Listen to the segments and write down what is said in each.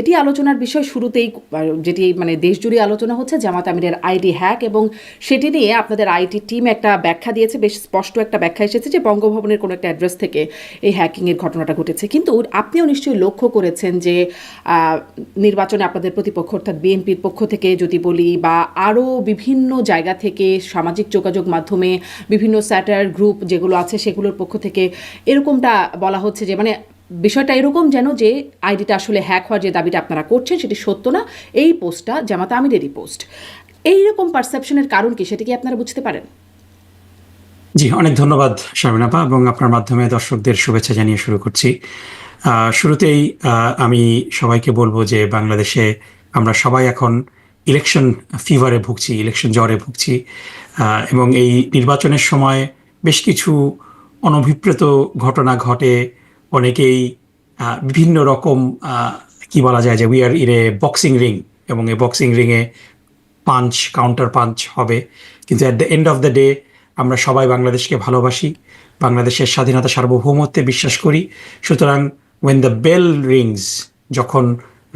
এটি আলোচনার বিষয় শুরুতেই যেটি মানে দেশজুড়ে আলোচনা হচ্ছে জামাত আমিরের আইডি হ্যাক, এবং সেটি নিয়ে আপনাদের আইটি টিম একটা ব্যাখ্যা দিয়েছে, বেশ স্পষ্ট একটা ব্যাখ্যা এসেছে যে বঙ্গভবনের কোনো একটা অ্যাড্রেস থেকে এই হ্যাকিংয়ের ঘটনাটা ঘটেছে। কিন্তু আপনিও নিশ্চয়ই লক্ষ্য করেছেন যে নির্বাচনে আপনাদের প্রতিপক্ষ অর্থাৎ বিএনপির পক্ষ থেকে যদি বলি, বা আরও বিভিন্ন জায়গা থেকে সামাজিক যোগাযোগ মাধ্যমে বিভিন্ন স্যাটার গ্রুপ যেগুলো আছে সেগুলোর পক্ষ থেকে এরকমটা বলা হচ্ছে যে মানে বিষয়টা এরকম যেন যে আইডিটা আসলে হ্যাক হওয়ার যে দাবিটা আপনারা করছেন সেটি সত্য না, এই পোস্টটা জামাত আমিরেরই পোস্ট। এইরকম পারসেপশনের কারণ কি, সেটা কি আপনারা বুঝতে পারেন? জি, অনেক ধন্যবাদ শারমিন আপা, এবং আপনার মাধ্যমে দর্শকদের শুভেচ্ছা জানিয়ে শুরু করছি। শুরুতেই আমি সবাইকে বলবো যে বাংলাদেশে আমরা সবাই এখন ইলেকশন ফিভারে ভুগছি, ইলেকশন জ্বরে ভুগছি, এবং এই নির্বাচনের সময় বেশ কিছু অনভিপ্রেত ঘটনা ঘটে। অনেকেই বিভিন্ন রকম কি বলা যায় যে we are in a boxing ring, এবং এই বক্সিং রিংয়ে পাঞ্চ কাউন্টার পাঞ্চ হবে, কিন্তু at the end of the day আমরা সবাই বাংলাদেশকে ভালোবাসি, বাংলাদেশের স্বাধীনতা সার্বভৌমত্বে বিশ্বাস করি। সুতরাং ওয়েন দ্য বেল রিংস, যখন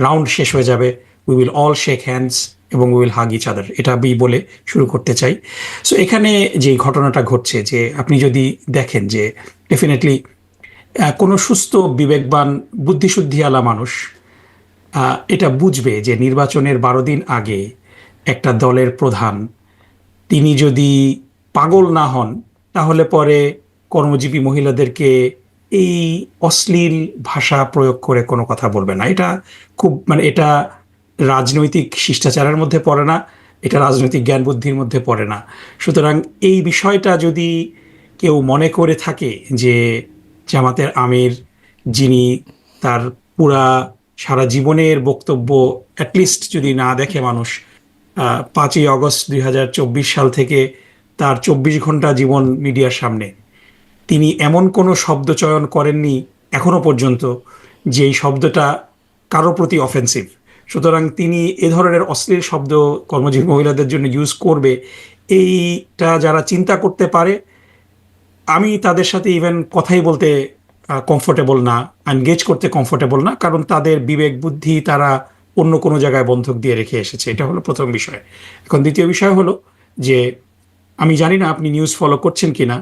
রাউন্ড শেষ হয়ে যাবে, we will all shake hands এবং we will hug each other, এটা আমি বলে শুরু করতে চাই। সো এখানে যে ঘটনাটা ঘটছে, যে আপনি যদি দেখেন যে ডেফিনেটলি কোনো সুস্থ বিবেকবান বুদ্ধিশুদ্ধিওয়ালা মানুষ এটা বুঝবে যে নির্বাচনের 12 দিন আগে একটা দলের প্রধান, তিনি যদি পাগল না হন, তাহলে পরে কর্মজীবী মহিলাদেরকে এই অশ্লীল ভাষা প্রয়োগ করে কোনো কথা বলবে না। এটা খুব মানে এটা রাজনৈতিক শিষ্টাচারের মধ্যে পড়ে না, এটা রাজনৈতিক জ্ঞান বুদ্ধির মধ্যে পড়ে না। সুতরাং এই বিষয়টা যদি কেউ মনে করে থাকে যে জামাতের আমির, যিনি তার পুরা সারা জীবনের বক্তব্য অ্যাটলিস্ট যদি না দেখে মানুষ, 5ই আগস্ট 2024 সাল থেকে তার 24 ঘন্টা জীবন মিডিয়ার সামনে, তিনি এমন কোনো শব্দ চয়ন করেননি এখনো পর্যন্ত যেই শব্দটা কারো প্রতি অফেন্সিভ। সুতরাং তিনি এ ধরনের অশ্লীল শব্দ কর্মজীবী মহিলাদের জন্য ইউজ করবে, এইটা যারা চিন্তা করতে পারে, আমি তাদের সাথে ইভেন কথাই বলতে কমফোর্টেবল না, এনগেজ করতে কমফোর্টেবল না, কারণ তাদের বিবেক বুদ্ধি তারা অন্য কোনো জায়গায় বন্ধক দিয়ে রেখে এসেছে। এটা হলো প্রথম বিষয়। এখন দ্বিতীয় বিষয় হলো যে আমি জানি না আপনি নিউজ ফলো করছেন কিনা,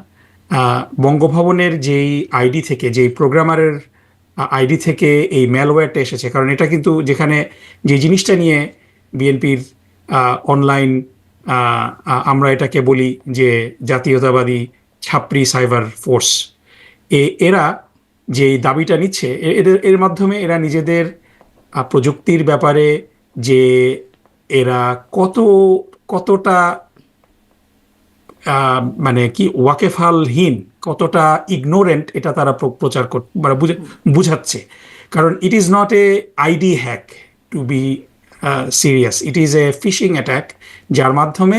বঙ্গভবনের যেই আইডি থেকে, যেই প্রোগ্রামারের আইডি থেকে এই ম্যালওয়্যারটা এসেছে, কারণ এটা কিন্তু যেখানে যে জিনিসটা নিয়ে বিএনপির অনলাইন, আমরা এটাকে বলি যে জাতীয়তাবাদী ছাপরি সাইবার ফোর্স, এরা যে দাবিটা নিচ্ছে, এর মাধ্যমে এরা নিজেদের প্রযুক্তির ব্যাপারে যে এরা কতটা মানে কি ওয়াকেফালহীন, কতটা ইগনোরেন্ট, এটা তারা প্রচার মানে বুঝাচ্ছে। কারণ it is not a ID hack to be serious, it is a phishing attack, যার মাধ্যমে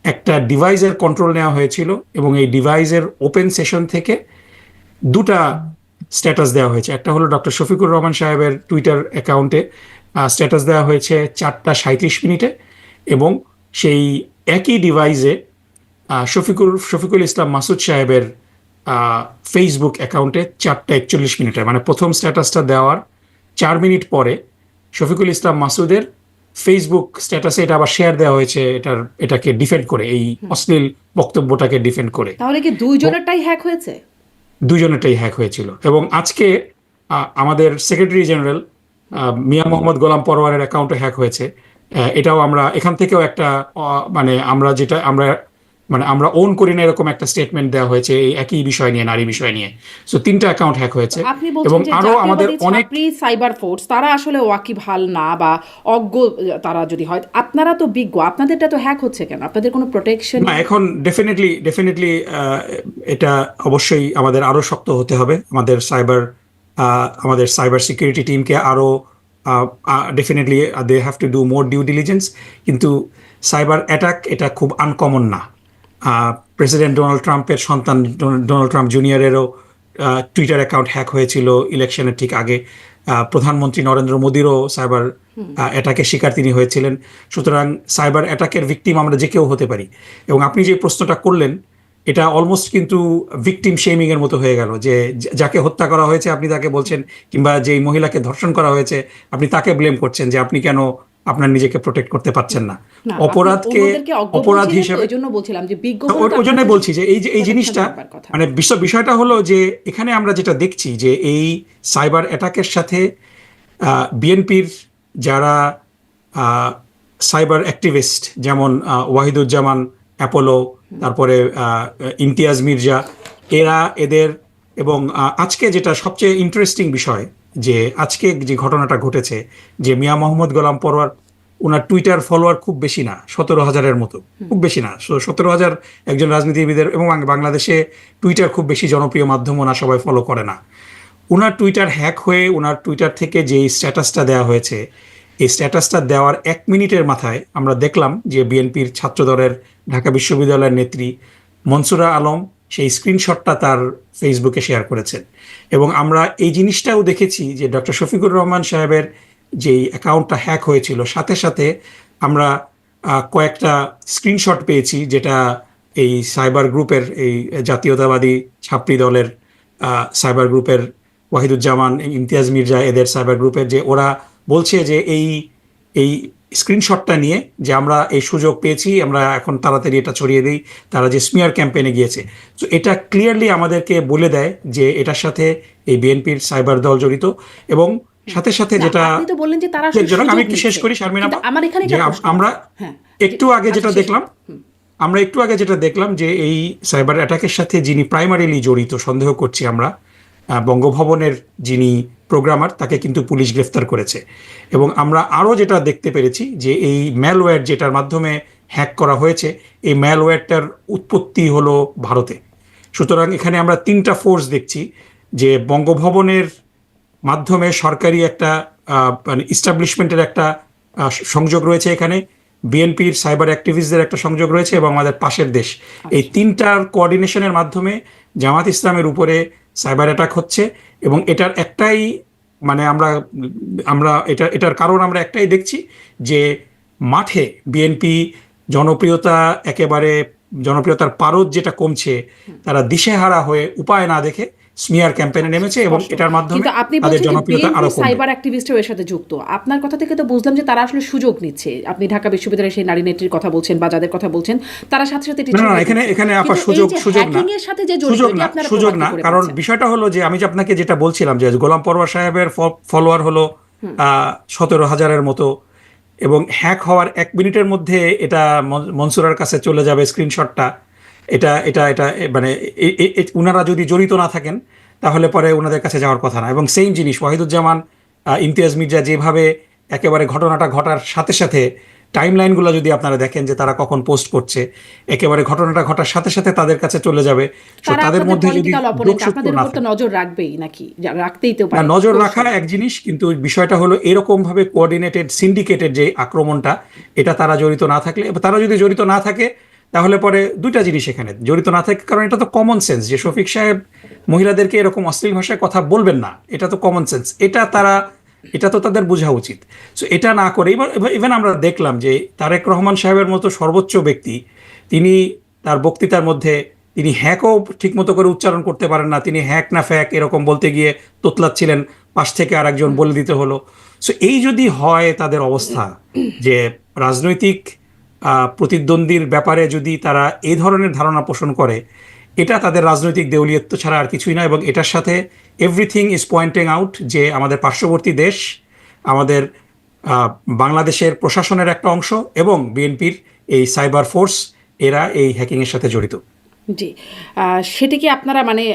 একটা ডিভাইসের কন্ট্রোল নেওয়া হয়েছিল, এবং এই ডিভাইসের ওপেন সেশন থেকে দুটা স্ট্যাটাস দেওয়া হয়েছে। একটা হলো ডক্টর শফিকুর রহমান সাহেবের টুইটার অ্যাকাউন্টে স্ট্যাটাস দেওয়া হয়েছে 4টা 37 মিনিটে, এবং সেই একই ডিভাইসে শফিকুল ইসলাম মাসুদ সাহেবের ফেসবুক অ্যাকাউন্টে 4টা 41 মিনিটে, মানে প্রথম স্ট্যাটাসটা দেওয়ার 4 মিনিট পরে শফিকুল ইসলাম মাসুদের ফেসবুক স্ট্যাটাসে এটা আবার শেয়ার দেওয়া হয়েছে, এটাকে ডিফেন্ড করে, এই অশ্লীল বক্তব্যটাকে ডিফেন্ড করে। তাহলে কি দুইজনেরটাই হ্যাক হয়েছে? দুজনেরটাই হ্যাক হয়েছিল। এবং আজকে আমাদের সেক্রেটারি জেনারেল মিয়া মোহাম্মদ গোলাম পরওয়ারের অ্যাকাউন্টে হ্যাক হয়েছে। এটাও আমরা এখান থেকেও একটা মানে আমরা ওন করি না এরকম একটা স্টেটমেন্ট দেওয়া হয়েছে এই একই বিষয় নিয়ে, নারী বিষয় নিয়ে। সো 3টা অ্যাকাউন্ট হ্যাক হয়েছে। আপনি বলছেন এবং যে আরো আমাদের অনেক সাইবার ফোর্স তারা আসলে ওয়াকিবহাল না বা অজ্ঞ, তারা যদি হয়, আপনারা তো বিজ্ঞ, আপনাদেরটা তো হ্যাক হচ্ছে কেন? আপনাদের কোনো প্রোটেকশন না, এখন ডেফিনেটলি এটা অবশ্যই আমাদের আরো শক্ত হতে হবে। আমাদের সাইবার সিকিউরিটি টিমকে আরো definitely they have to do more due diligence. কিন্তু সাইবার অ্যাটাক এটা খুব আনকমন না। প্রেসিডেন্ট ডোনাল্ড ট্রাম্পের সন্তান ডোনাল্ড ট্রাম্প জুনিয়রেরও টুইটার অ্যাকাউন্ট হ্যাক হয়েছিল ইলেকশনের ঠিক আগে। প্রধানমন্ত্রী নরেন্দ্র মোদীরও সাইবার অ্যাটাকের শিকার তিনি হয়েছিলেন। সুতরাং সাইবার অ্যাটাকের ভিকটিম আমরা যে কেউ হতে পারি। এবং আপনি যে প্রশ্নটা করলেন, এটা অলমোস্ট কিন্তু ভিকটিম শেমিং এর মতো হয়ে গেল, যে যাকে হত্যা করা হয়েছে আপনি তাকে বলছেন, কিংবা যেই মহিলাকে ধর্ষণ করা হয়েছে আপনি তাকে ব্লেম করছেন যে আপনি কেন আপনার নিজেকে প্রোটেক্ট করতে পারছেন না। না, আপনি অপরাধকে অন্যদেরকে অজ্ঞ অপরাধ বলছিলেন, তো হিসেবে, এই জন্য বলছিলাম যে বিজ্ঞ হলে তো ওই জন্যই আপনাদের বলছি যে এই protection জিনিসটা, থাকবার কথা। মানে বিষয়টা হলো যে এখানে আমরা যেটা দেখছি যে এই সাইবার অ্যাটাকের সাথে বিএনপির যারা সাইবার অ্যাক্টিভিস্ট, যেমন ওয়াহিদুজ্জামান অ্যাপোলো, তারপরে ইমতিয়াজ মির্জা, এদের, এবং আজকে যেটা সবচেয়ে ইন্টারেস্টিং বিষয়, যে আজকে যে ঘটনাটা ঘটেছে, যে মিয়া মোহাম্মদ গোলাম পরোয়ার, ওনার টুইটার ফলোয়ার খুব বেশি না, 17,000-এর মতো, খুব বেশি না। 17,000 একজন রাজনীতিবিদের, এবং বাংলাদেশে টুইটার খুব বেশি জনপ্রিয় মাধ্যম, ওনার সবাই ফলো করে না। ওনার টুইটার হ্যাক হয়ে ওনার টুইটার থেকে যে স্ট্যাটাসটা দেওয়া হয়েছে, এই স্ট্যাটাসটা দেওয়ার 1 মিনিটের মাথায় আমরা দেখলাম যে বিএনপির ছাত্রদলের ঢাকা বিশ্ববিদ্যালয়ের নেত্রী মনসুরা আলম সেই স্ক্রিনশটটা তার ফেসবুকে শেয়ার করেছেন। এবং আমরা এই জিনিসটাও দেখেছি যে ডক্টর শফিকুর রহমান সাহেবের যেই অ্যাকাউন্টটা হ্যাক হয়েছিল, সাথে সাথে আমরা কয়েকটা স্ক্রিনশট পেয়েছি, যেটা এই সাইবার গ্রুপের, এই জাতীয়তাবাদী ছাত্রী দলের সাইবার গ্রুপের ওয়াহিদুজ্জামান, ইমতিয়াজ মির্জা, এদের সাইবার গ্রুপের, যে ওরা বলছে যে এই স্ক্রিনশটটা নিয়ে যে আমরা এই সুযোগ পেয়েছি, আমরা এখন তাড়াতাড়ি এটা ছড়িয়ে দিই, তারা যে স্মিয়ার ক্যাম্পেইনে গিয়েছে। তো এটা ক্লিয়ারলি আমাদেরকে বলে দেয় যে এটার সাথে এই বিএনপির সাইবার দল জড়িত। এবং সাথে সাথে না, যেটা আপনি তো বললেন যে তারা আসলে উদ্বেগজনক, আমি সুযোগ একটু শেষ নিচ্ছে। করি শারমিন কিন্তু আপা, আমার এখানে যে একটা প্রশ্ন আমরা আছে। হ্যাঁ, একটু আগে আচ্ছা, যেটা শেষ দেখলাম, করুন। হুম। আমরা একটু আগে যেটা দেখলাম যে এই সাইবার অ্যাটাকের সাথে যিনি প্রাইমারিলি জড়িত সন্দেহ করছি আমরা, বঙ্গভবনের যিনি প্রোগ্রামার, তাকে কিন্তু পুলিশ গ্রেফতার করেছে। এবং আমরা আরও যেটা দেখতে পেরেছি যে এই ম্যালওয়্যার যেটার মাধ্যমে হ্যাক করা হয়েছে, এই ম্যালওয়্যারটার উৎপত্তি হলো ভারতে। সুতরাং এখানে আমরা 3টা ফোর্স দেখছি, যে বঙ্গভবনের মাধ্যমে সরকারি একটা মানে ইস্টাবলিশমেন্টের একটা সংযোগ রয়েছে এখানে, বিএনপির সাইবার অ্যাক্টিভিস্টদের একটা সংযোগ রয়েছে, এবং আমাদের পাশের দেশ। এই 3টার কোঅর্ডিনেশনের মাধ্যমে জামাত ইসলামের উপরে সাইবার অ্যাটাক হচ্ছে। এবং এটার একটাই, মানে আমরা আমরা এটার কারণ আমরা একটাই দেখছি, যে মাঠে বিএনপি জনপ্রিয়তার পারদ যেটা কমছে, তারা দিশেহারা হয়ে উপায় না দেখে স্মিয়ার ক্যাম্পেইনে নেমেছে, এবং স্পষ্ট। এটার মাধ্যমে কিন্তু আপনি তাদের বলছেন যে জনপ্রিয়তা বিএনপি আরো কমবে। সাইবার অ্যাক্টিভিস্টও এর সাথে যুক্ত। আপনার কথা থেকে তো বুঝলাম যে তারা আসলে সুযোগ নিচ্ছে। আপনি ঢাকা বিশ্ববিদ্যালয়ের সেই নারী নেত্রীর কথা বলছেন বা যাদের কথা বলছেন, তারা সাথে সাথে এটি না, ছড়িয়ে এখানে দিচ্ছে। এখানে আপা কিন্তু এই সুযোগ যে সুযোগ না, হ্যাকিং এর সাথে যে জড়িত, সুযোগ এটি না, আপনারা সুযোগ প্রমাণ না। কি করে কারণ পাচ্ছেন? বিষয়টা হলো যে আমি যে আপনাকে যেটা বলছিলাম, যে গোলাম পরোয়ার সাহেবের ফলোয়ার হলো 17,000-এর মতো, এবং হ্যাক হওয়ার 1 মিনিটের মধ্যে এটা মনসুরার কাছে চলে যাবে স্ক্রিনশটটা। এটা এটা এটা মানে উনারা যদি জড়িত না থাকেন তাহলে পরে ওনাদের কাছে যাওয়ার কথা না। এবং সেম জিনিস ওয়াহিদুজ্জামান, ইমতিয়াজ মির্জা যেভাবে একেবারে ঘটনাটা ঘটার সাথে সাথে টাইমলাইনগুলো যদি আপনারা দেখেন যে তারা কখন পোস্ট করছে, একেবারে ঘটনাটা ঘটার সাথে সাথে তাদের কাছে চলে যাবে। সো তারা তাদের আপনাদের মধ্যে যদি পলিটিক্যাল অপোনেন্ট, যোগসূত্র আপনাদের না উপর তো থাকে, নজর রাখবেই নাকি? রাখতেই তো না, পারে। নজর রাখা এক জিনিস, কিন্তু বিষয়টা হলো এরকম ভাবে কোঅর্ডিনেটেড সিন্ডিকেটেড যে আক্রমণটা, এটা তারা জড়িত না থাকলে, তারা যদি জড়িত না থাকে তাহলে পরে 2টা জিনিস এখানে জড়িত না থাকে। কারণ এটা তো কমন সেন্স যে শফিক সাহেব মহিলাদেরকে এরকম অশ্লীল ভাষায় কথা বলবেন না, এটা তো কমন সেন্স, এটা তো তাদের বোঝা উচিত। সো এটা না করে ইভেন আমরা দেখলাম যে তারেক রহমান সাহেবের মতো সর্বোচ্চ ব্যক্তি, তিনি তার বক্তৃতার মধ্যে তিনি হ্যাকও ঠিকমতো করে উচ্চারণ করতে পারেন না, তিনি হ্যাক না ফ্যাক এরকম বলতে গিয়ে তোতলাচ্ছিলেন, পাশ থেকে আরেকজন বলে দিতে হলো। সো এই যদি হয় তাদের অবস্থা, যে রাজনৈতিক প্রতিদ্বন্দ্বীর ব্যাপারে যদি তারা এই ধরনের ধারণা পোষণ করে, এটা তাদের রাজনৈতিক দেউলিয়ত্ব ছাড়া আর কিছুই না। এবং এটার সাথে এভরিথিং ইজ পয়েন্টিং আউট যে আমাদের পার্শ্ববর্তী দেশ, আমাদের বাংলাদেশের প্রশাসনের একটা অংশ, এবং বিএনপির এই সাইবার ফোর্স, এরা এই হ্যাকিংয়ের সাথে জড়িত। জি, সেটা কি আপনারা মানে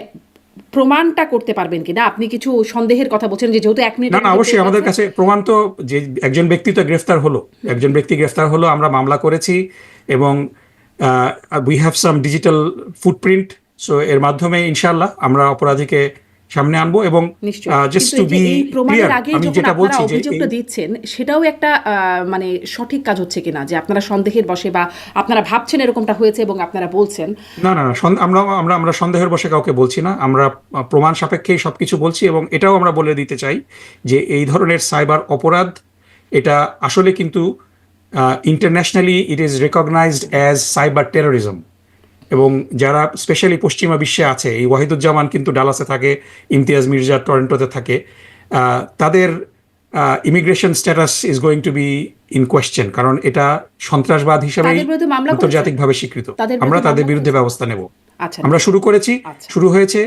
প্রমাণটা করতে পারবেন কিনা? আপনি কিছু সন্দেহের কথা বলছেন যে যেহেতু 1 না, মিনিটের না, মধ্যে অবশ্যই পেয়ে আমাদের গেছে। কাছে প্রমাণ তো, যে একজন ব্যক্তি তো গ্রেফতার হলো, একজন ব্যক্তি গ্রেফতার হলো, আমরা মামলা করেছি, এবং we have some digital footprint. So এর মাধ্যমে ইনশাআল্লাহ আমরা অপরাধীকে সামনে আনবো। এবং নিশ্চয়ই। জাস্ট কিন্তু টু এই যে বি এই প্রমাণের ক্লিয়ার, আগে আমি যখন যেটা আপনারা বলছি যে অভিযোগটা দিচ্ছেন, সেটাও একটা মানে সঠিক কাজ হচ্ছে কিনা, যে আপনারা সন্দেহের বশে বা আপনারা ভাবছেন এরকমটা হয়েছে এবং আপনারা বলছেন। না, না, না, আমরা আমরা আমরা সন্দেহের বশে কাউকে বলছি না, আমরা প্রমাণ সাপেক্ষেই সবকিছু বলছি। এবং এটাও আমরা বলে দিতে চাই যে এই ধরনের সাইবার অপরাধ, এটা আসলে কিন্তু internationally it is recognised as cyber terrorism. এবং যারা স্পেশালি পশ্চিমা বিশ্বে আছে, এই ওয়াহিদুজ্জামান কিন্তু ডালাসে থাকে, ইমতিয়াজ মির্জা টরন্টোতে থাকে, তাদের immigration status is going to be in question, কারণ এটা সন্ত্রাসবাদ হিসেবেই তাদের বিরুদ্ধে মামলা করেছেন? আন্তর্জাতিকভাবে স্বীকৃত। তাদের আমরা বিরুদ্ধে তাদের মামলা বিরুদ্ধে করেছেন? ব্যবস্থা নেব। আচ্ছা, আমরা শুরু করেছি, আচ্ছা। শুরু হয়েছে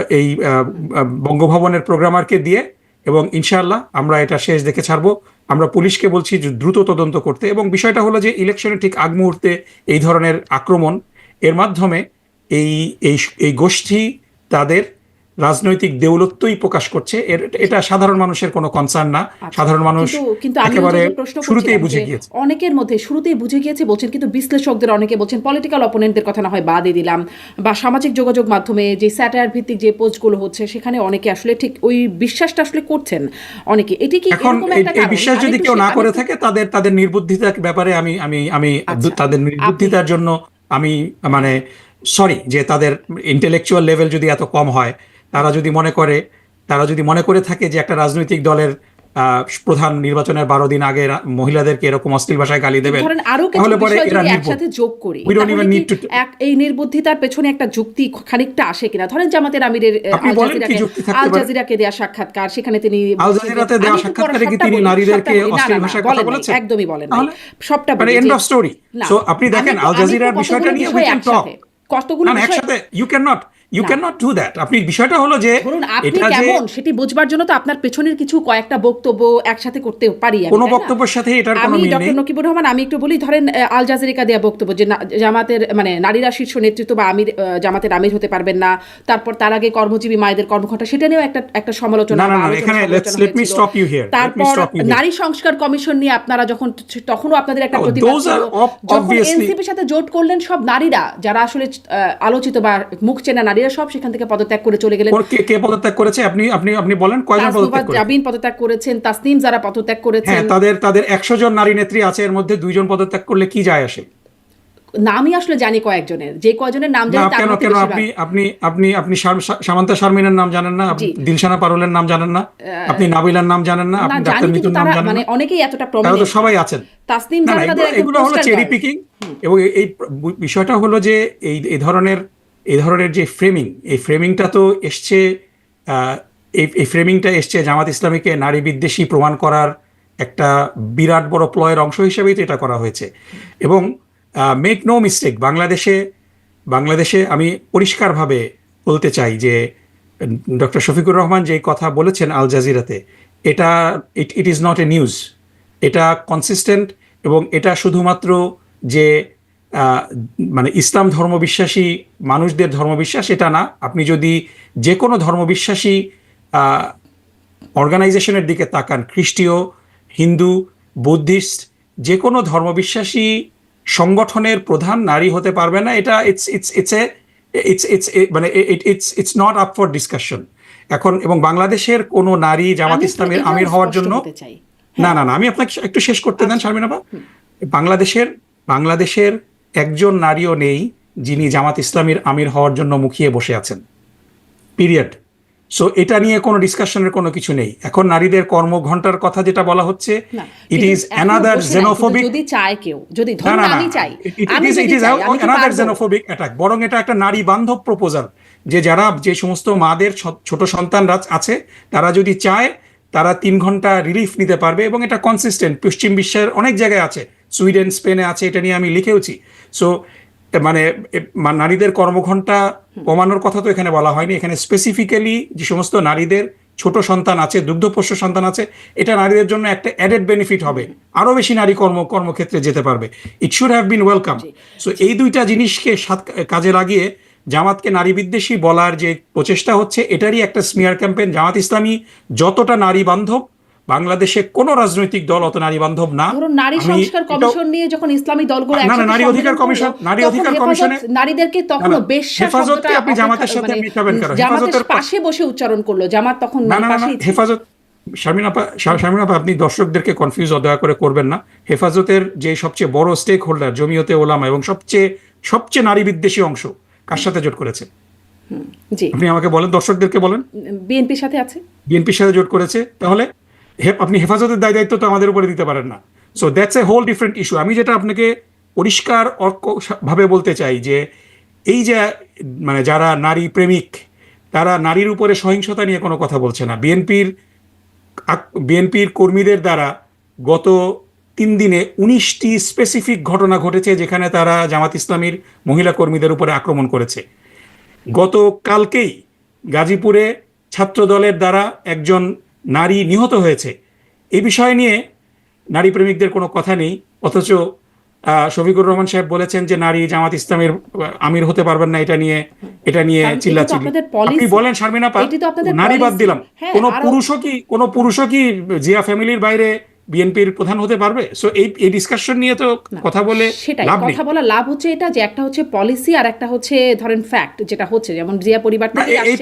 এই বঙ্গভবনের প্রোগ্রামারকে দিয়ে, এবং ইনশাআল্লাহ আমরা এটা শেষ দেখে ছাড়বো। আমরা পুলিশকে বলছি যে দ্রুত তদন্ত করতে, এবং বিষয়টা হলো যে ইলেকশনের ঠিক আগ মুহূর্তে এই ধরনের আক্রমণ, এর মাধ্যমে এই এই এই গোষ্ঠী তাদের রাজনৈতিক দেউলত্বই প্রকাশ করছে। এটা সাধারণ মানুষের কোনো কনসার্ন না। আচ্ছা। সাধারণ মানুষ কিন্তু আমি একেবারে যে প্রশ্ন শুরুতেই করছিলাম বুঝে যে গিয়েছে। অনেকের মধ্যে শুরুতেই বুঝে গিয়েছে বলছেন, কিন্তু বিশ্লেষকদের অনেকে বলছেন, পলিটিক্যাল অপোনেন্টদের কথা না হয় বাদই দিলাম, বা সামাজিক যোগাযোগ মাধ্যমে যে স্যাটায়ার ভিত্তিক যে পোস্টগুলো হচ্ছে সেখানে অনেকে আসলে ঠিক ওই বিশ্বাসটা আসলে করছেন অনেকে। এটি কি এখন এরকম একটা এই কারণ? বিশ্বাস যদি কেউ না করে থাকে, তাদের নির্বুদ্ধিতার ব্যাপারে আমি আমি আমি আচ্ছা। তাদের নির্বুদ্ধিতার জন্য আমি মানে সরি, যে তাদের ইন্টেলেকচুয়াল লেভেল যদি এত কম হয়, তারা যদি মনে করে থাকে যে একটা রাজনৈতিক দলের প্রধান নির্বাচনের 12 দিন আগে মহিলাদেরকে এরকম অশ্লীল ভাষায় গালি দেবেন, ধরেন আরো কিছু তাহলে পরে বিষয় এরা যদি নির্বোধ। একসাথে যোগ করি, We don't তাহলে even কি need to এই নির্বুদ্ধিতার পেছনে একটা যুক্তি খানিকটা আসে কিনা? ধরেন জামাতের আমিরের আপনি বলেন কি যুক্তি থাকতে আল পারে? জাজিরাকে দেয়া সাক্ষাৎকার, সেখানে তিনি আল জাজিরাতে দেওয়া সাক্ষাৎকারে কি তিনি নারীদেরকে অশ্লীল ভাষায় কথা বলেছেন? একদমই বলেন নাই। তাহলে সবটা মানে বলি এন্ড যে- অফ স্টোরি। না, সো আপনি দেখেন আল জাজিরার বিষয়টা নিয়ে উই ক্যান টক। কতগুলো না, বিষয় একসাথে you can not do that. আপনি বিষয়টা হলো যে ধরুন আপনি এটা যে কেমন সেটি বুঝবার জন্য তো আপনার পেছনের কিছু কয়েকটা বক্তব্য একসাথে করতে পারি আমি, কোনো তাই না? বক্তব্যের সাথে এটার কোনো আমি মিল নেই। ডক্টর নকিবুর রহমান, আমি একটু বলি, ধরেন আল জাজিরা দেয়া বক্তব্য যে জামাতের মানে নারীরা শীর্ষ নেতৃত্ব বা আমির, জামাতের আমির হতে পারবেন না, তারপর তার আগে কর্মজীবী মায়েদের কর্মঘণ্টা, সেটা নিয়েও একটা সমালোচনা না, না, বা না, আলোচনা এখানে সমালোচনা let me হয়েছিল। stop you here. Let me তারপর stop you here. নারী সংস্কার কমিশন নিয়ে আপনারা তখনও আপনাদের একটা Oh, প্রতিবাদ those ছিল। are যখন obviously- এনসিপির সাথে জোট করলেন, সব নারীরা যারা আসলে আলোচিত বা মুখ চেনা নারীরা সব সেখান থেকে পদত্যাগ করে চলে গেলেন। কে পদত্যাগ করেছে? আপনি বলেন কয়জন পদত্যাগ করেছে? জাবিন পদত্যাগ করেছেন, তাসনিম যারা পদত্যাগ করেছেন। হ্যাঁ, তাদের 100 জন নারী নেত্রী আছে, এর মধ্যে 2 জন পদত্যাগ করলে কি যায় আসে? নামই আসলে জানি কয়েকজনের, যে কয়জনের নাম না, জানি তার কেন মধ্যে কেন বেশিরভাগ। আপনি সামান্তা শারমিনের নাম জানেন না? আপনি জি। দিলশানা পারুলের নাম জানেন না? আপনি নাবিলার নাম জানেন না? না আপনি জানি, ডাক্তার কিন্তু মিতুর নাম তারা জানেন মানে না? অনেকেই এতটা তারা তো প্রমিনেন্ট। সবাই আছেন। তাসনিম না, না, জারা তাদের একদম এগুলো হলো পোস্টার চেরি গার্ল। পিকিং। এবং এই বিষয়টা হলো যে এই ধরনের যে এই ফ্রেমিংটা তো এসছে, এই ফ্রেমিংটা এসছে জামাত ইসলামীকে নারী বিদ্বেষী প্রমাণ করার একটা বিরাট বড় প্লয়ের অংশ হিসেবেই তো এটা করা হয়েছে। এবং মেক নো মিস্টেক, বাংলাদেশে আমি পরিষ্কারভাবে বলতে চাই যে ডক্টর শফিকুর রহমান যে কথা বলেছেন আল জাজিরাতে, এটা ইট ইজ নট এ নিউজ। এটা কনসিস্টেন্ট, এবং এটা শুধুমাত্র যে মানে ইসলাম ধর্মবিশ্বাসী মানুষদের ধর্মবিশ্বাস এটা না। আপনি যদি যে কোনো ধর্মবিশ্বাসী অর্গানাইজেশনের দিকে তাকান, খ্রিস্টীয়, হিন্দু, বুদ্ধিস্ট, যে কোনো ধর্মবিশ্বাসী সংগঠনের প্রধান নারী হতে পারবে না। এটা it's not up for discussion এখন। এবং বাংলাদেশের কোনো নারী জামাত আমি একটু ইসলামের এটাও আমির হওয়ার স্পষ্ট জন্য হতে চাই। না, আমি আপনাকে একটু শেষ করতে দেন শারমিন আপা। বাংলাদেশের একজন নারীও নেই যিনি জামাত ইসলামীর আমির হওয়ার জন্য মুখিয়ে বসে আছেন, পিরিয়ড। সো এটা নিয়ে কোনো ডিসকাশনের কোনো কিছু নেই। এখন নারীদের কর্মঘণ্টার কথা যেটা বলা হচ্ছে, না, ইট কিন্তু ইজ এখনো অ্যানাদার বসে নাই, জেনোফোবিক। কিন্তু যদি চায় কেউ, যদি না, ধরুন না, না, আমি চাই, ইট আমি ইজ যদি চাই, আমি কি অ্যানাদার পারবো? জেনোফোবিক অ্যাটাক। বরং এটা একটা নারী বান্ধব প্রপোজাল, যে সমস্ত মাদের ছোট সন্তানরা আছে, তারা যদি চায় তারা 3 ঘন্টা রিলিফ নিতে পারবে। এবং এটা কনসিস্টেন্ট পশ্চিম বিশ্বের অনেক জায়গায় আছে, সুইডেন, স্পেনে আছে, এটা নিয়ে আমি লিখেওছি। সো মানে নারীদের কর্মঘণ্টা কমানোর কথা তো এখানে বলা হয়নি। এখানে স্পেসিফিক্যালি যে সমস্ত নারীদের ছোট সন্তান আছে, দুগ্ধপোষ্য সন্তান আছে, এটা নারীদের জন্য একটা অ্যাডেড বেনিফিট হবে, আরো বেশি নারী কর্মক্ষেত্রে যেতে পারবে। It should have been welcome. So এই দুইটা জিনিসকে কাজে লাগিয়ে জামাতকে নারী বিদ্বেষী বলার যে প্রচেষ্টা হচ্ছে, এটারই একটা স্মিয়ার ক্যাম্পেইন। জামাত ইসলামী যতটা নারী বান্ধব, বাংলাদেশে কোন রাজনৈতিক দল অত নারী বান্ধব না। ধরুন নারী সংস্কার কমিশন নিয়ে যখন ইসলামী দলগুলো না, একসাথে নারী অধিকার সম্মেলন কমিশন, করলো, নারী তখন অধিকার হেফাজত কমিশনে নারীদেরকে তখনও বেশ্যা হেফাজতকে শব্দটা আপনি জামাতের সাথে মিশাবেন কেন? জামাতের হেফাজতের পাশে বসে উচ্চারণ করলো, জামাত তখন না, পাশেই ছিল। হেফাজত, শারমিন আপা আপনি দর্শকদেরকে কনফিউজ দয়া করে করবেন না। হেফাজতের যে সবচেয়ে বড় স্টেক হোল্ডার জমিয়তে ওলামা এবং সবচেয়ে নারী বিদ্বেষী অংশ কার সাথে জোট করেছে? জি, আপনি আমাকে বলেন, দর্শকদেরকে বলেন। বিএনপির সাথে আছে। বিএনপির সাথে জোট করেছে, তাহলে আপনি হেফাজতের দায়িত্ব তো আমাদের উপরে দিতে পারেন না। So that's a whole different issue. আমি যেটা আপনাকে পরিষ্কার ভাবে বলতে চাই যে এই যে মানে যারা নারী প্রেমিক তারা নারীর উপরে সহিংসতা নিয়ে কোনো কথা বলছে না। বিএনপির কর্মীদের দ্বারা গত 3 দিনে 19টি স্পেসিফিক ঘটনা ঘটেছে যেখানে তারা জামাত ইসলামীর মহিলা কর্মীদের উপরে আক্রমণ করেছে। গতকালকেই গাজীপুরে ছাত্র দলের দ্বারা একজন নারী নিহত হয়েছে। এই বিষয় নিয়ে নারী প্রেমিকদের কোনো কথা নেই, অথচ শফিকুর রহমান সাহেব বলেছেন যে নারী জামাত ইসলামের আমির হতে পারবেন না। এটা নিয়ে চিল্লাচিল্লি। আপনি বলেন শারমিন আপা, নারী বাদ দিলাম, কোনো পুরুষও কি জিয়া ফ্যামিলির বাইরে বিএনপির প্রধান হতে পারবে? সো এই ডিসকাশন নিয়ে তো কথা বলে লাভ নেই। কথা বলা লাভ হচ্ছে এটা যে একটা হচ্ছে পলিসি আর একটা হচ্ছে ধরেন ফ্যাক্ট যেটা হচ্ছে, যেমন জিয়া পরিবার থেকে এই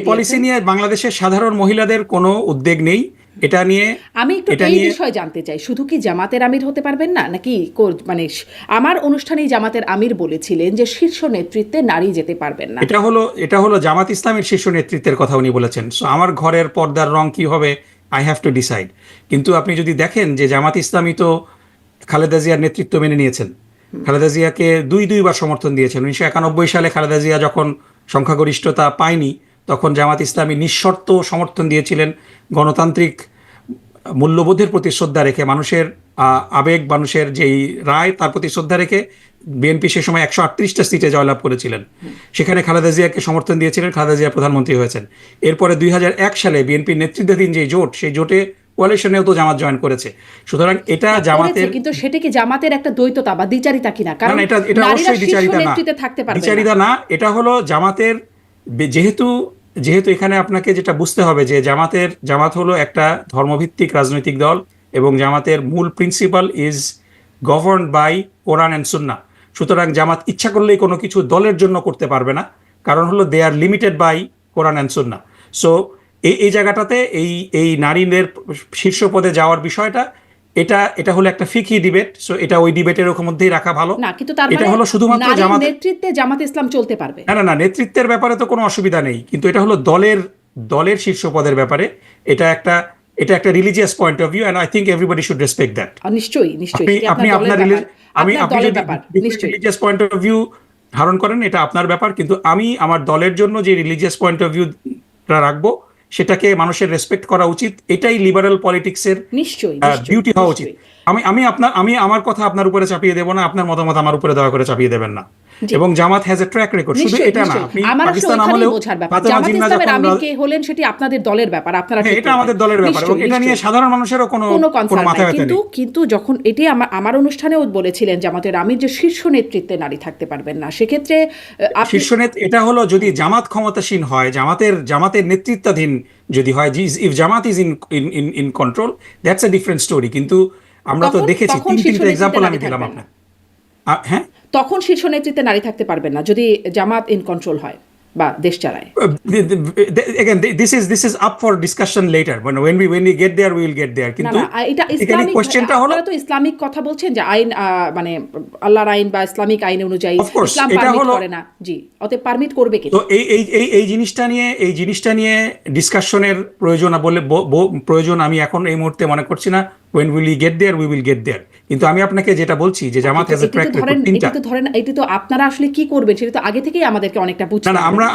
পলিসি নিয়ে বাংলাদেশের সাধারণ মহিলাদের কোনো উদ্বেগ নেই। এটা নিয়ে আমি একটু এই বিষয় জানতে চাই, শুধু কি জামাতের আমির হতে পারবেন না, নাকি মানে আমার অনুষ্ঠানেই জামাতের আমির বলেছিলেন যে শীর্ষ নেতৃত্বে নারী যেতে পারবেন না? এটা হলো জামাত ইসলামের শীর্ষ নেতৃত্বের কথা উনি বলেছেন। সো আমার ঘরের পর্দার রং কি হবে আই হ্যাভ টু ডিসাইড। কিন্তু আপনি যদি দেখেন যে জামাত ইসলামী তো খালেদা জিয়ার নেতৃত্ব মেনে নিয়েছেন, খালেদা জিয়াকে দুইবার সমর্থন দিয়েছেন। 1991 সালে খালেদা জিয়া যখন সংখ্যাগরিষ্ঠতা পায়নি তখন জামাত ইসলামী নিঃশর্ত সমর্থন দিয়েছিলেন, গণতান্ত্রিক মূল্যবোধের প্রতি শ্রদ্ধা রেখে, মানুষের আবেগ, মানুষের যেই রায় তার প্রতি শ্রদ্ধা রেখে বিএনপি সে সময় 138টা সিটে জয়লাভ করেছিলেন। সেখানে খালেদা জিয়াকে সমর্থন দিয়েছিলেন, খালেদা জিয়া প্রধানমন্ত্রী হয়েছেন। এরপরে 2001 সালে বিএনপির নেতৃত্বাধীন যে জোট, সেই জোটে কোয়ালিশনেও তো জামাত জয়েন করেছে। সুতরাং এটা জামাতের, কিন্তু সেটা কি জামাতের একটা দ্বৈততা বা দ্বিচারিতা কিনা? কারণ এটা অবশ্যই দ্বিচারিতা না। এটা হলো জামাতের, যেহেতু এখানে আপনাকে যেটা বুঝতে হবে যে জামাত হলো একটা ধর্মভিত্তিক রাজনৈতিক দল এবং জামাতের মূল principle is governed by Quran and Sunnah. সুতরাং জামাত ইচ্ছা করলেই কোনো কিছু দলের জন্য করতে পারবে না, কারণ হলো দে আর limited by Quran and Sunnah. So এই জায়গাটাতে এই নারীদের শীর্ষ পদে যাওয়ার বিষয়টা এটা হলো একটা ফিকহি ডিবেট। সো এটা ওই ডিবেটের মধ্যেই রাখা ভালো না, কিন্তু তার এটা হলো শুধুমাত্র নেতৃত্বে জামাত ইসলাম চলতে পারবে না, নেতৃত্বের ব্যাপারে তো কোনো অসুবিধা নেই, কিন্তু এটা হলো দলের শীর্ষ পদের ব্যাপারে। এটা একটা religious point of view, and I think everybody should respect that. নিশ্চয়ই আপনি রিলিজিয়াস পয়েন্ট অফ ভিউ ধারণ করেন, এটা আপনার ব্যাপার, কিন্তু আমি আমার দলের জন্য যে রিলিজিয়াস পয়েন্ট অফ ভিউটা রাখবো সেটাকে মানুষের রেসপেক্ট করা উচিত। এটাই লিবারেল পলিটিক্সের বিউটি হওয়া উচিত। আমি আমার কথা আপনার উপরে চাপিয়ে দেব না, আপনার মতামত আমার উপরে দয়া করে চাপিয়ে দেবেন না। এবং জামাত হ্যাজ এ ট্র্যাক রেকর্ড, শুধু এটা না, আপনি পাকিস্তান আমলেও জামাত ইসলামের আমির কে হলেন সেটি আপনাদের দলের ব্যাপার, আপনারা এটা আমাদের দলের ব্যাপার, এবং এটা নিয়ে সাধারণ মানুষেরও কোনো মাথা ব্যথা নেই। কিন্তু যখন এটি আমার অনুষ্ঠানেও বলেছিলেন জামাতের আমির যে শীর্ষ নেতৃত্বে নারী থাকতে পারবেন না, সেক্ষেত্রে শীর্ষ এটা হলো যদি জামাত ক্ষমতাসীন হয়, জামাতের নেতৃত্বাধীন যদি হয়, if Jamaat is in control, that's a different story. কিন্তু আমরা তো দেখেছি 3-3টা এক্সাম্পল আমি দিলাম আপনার। হ্যাঁ, তখন শীর্ষ নেতৃত্বে নারী থাকতে পারবেন না যদি জামাত ইন কন্ট্রোল হয় বা দেশ চালায়। Again, this is up for discussion later. When we get there, we will get there. কিন্তু এটা ইসলামিক কোশ্চেনটা হলো, আপনারা তো ইসলামিক কথা বলছেন যে আইন মানে আল্লাহর আইন বা ইসলামিক আইন অনুযায়ী ইসলাম পারমিট করে না। জি, অতএব পারমিট করবে কি? তো এই জিনিসটা নিয়ে ডিসকাশনের প্রয়োজন আমি এখন এই মুহূর্তে মনে করছি না। When will we get there, we will get there. কিন্তু আমি আপনাকে যেটা বলছি যে জামাত হ্যাজ এ ট্র্যাক রেকর্ড। এটি তো আপনারা আসলে কি করবেন সেটা তো আগে থেকেই আমাদেরকে অনেকটা বুঝতে হবে।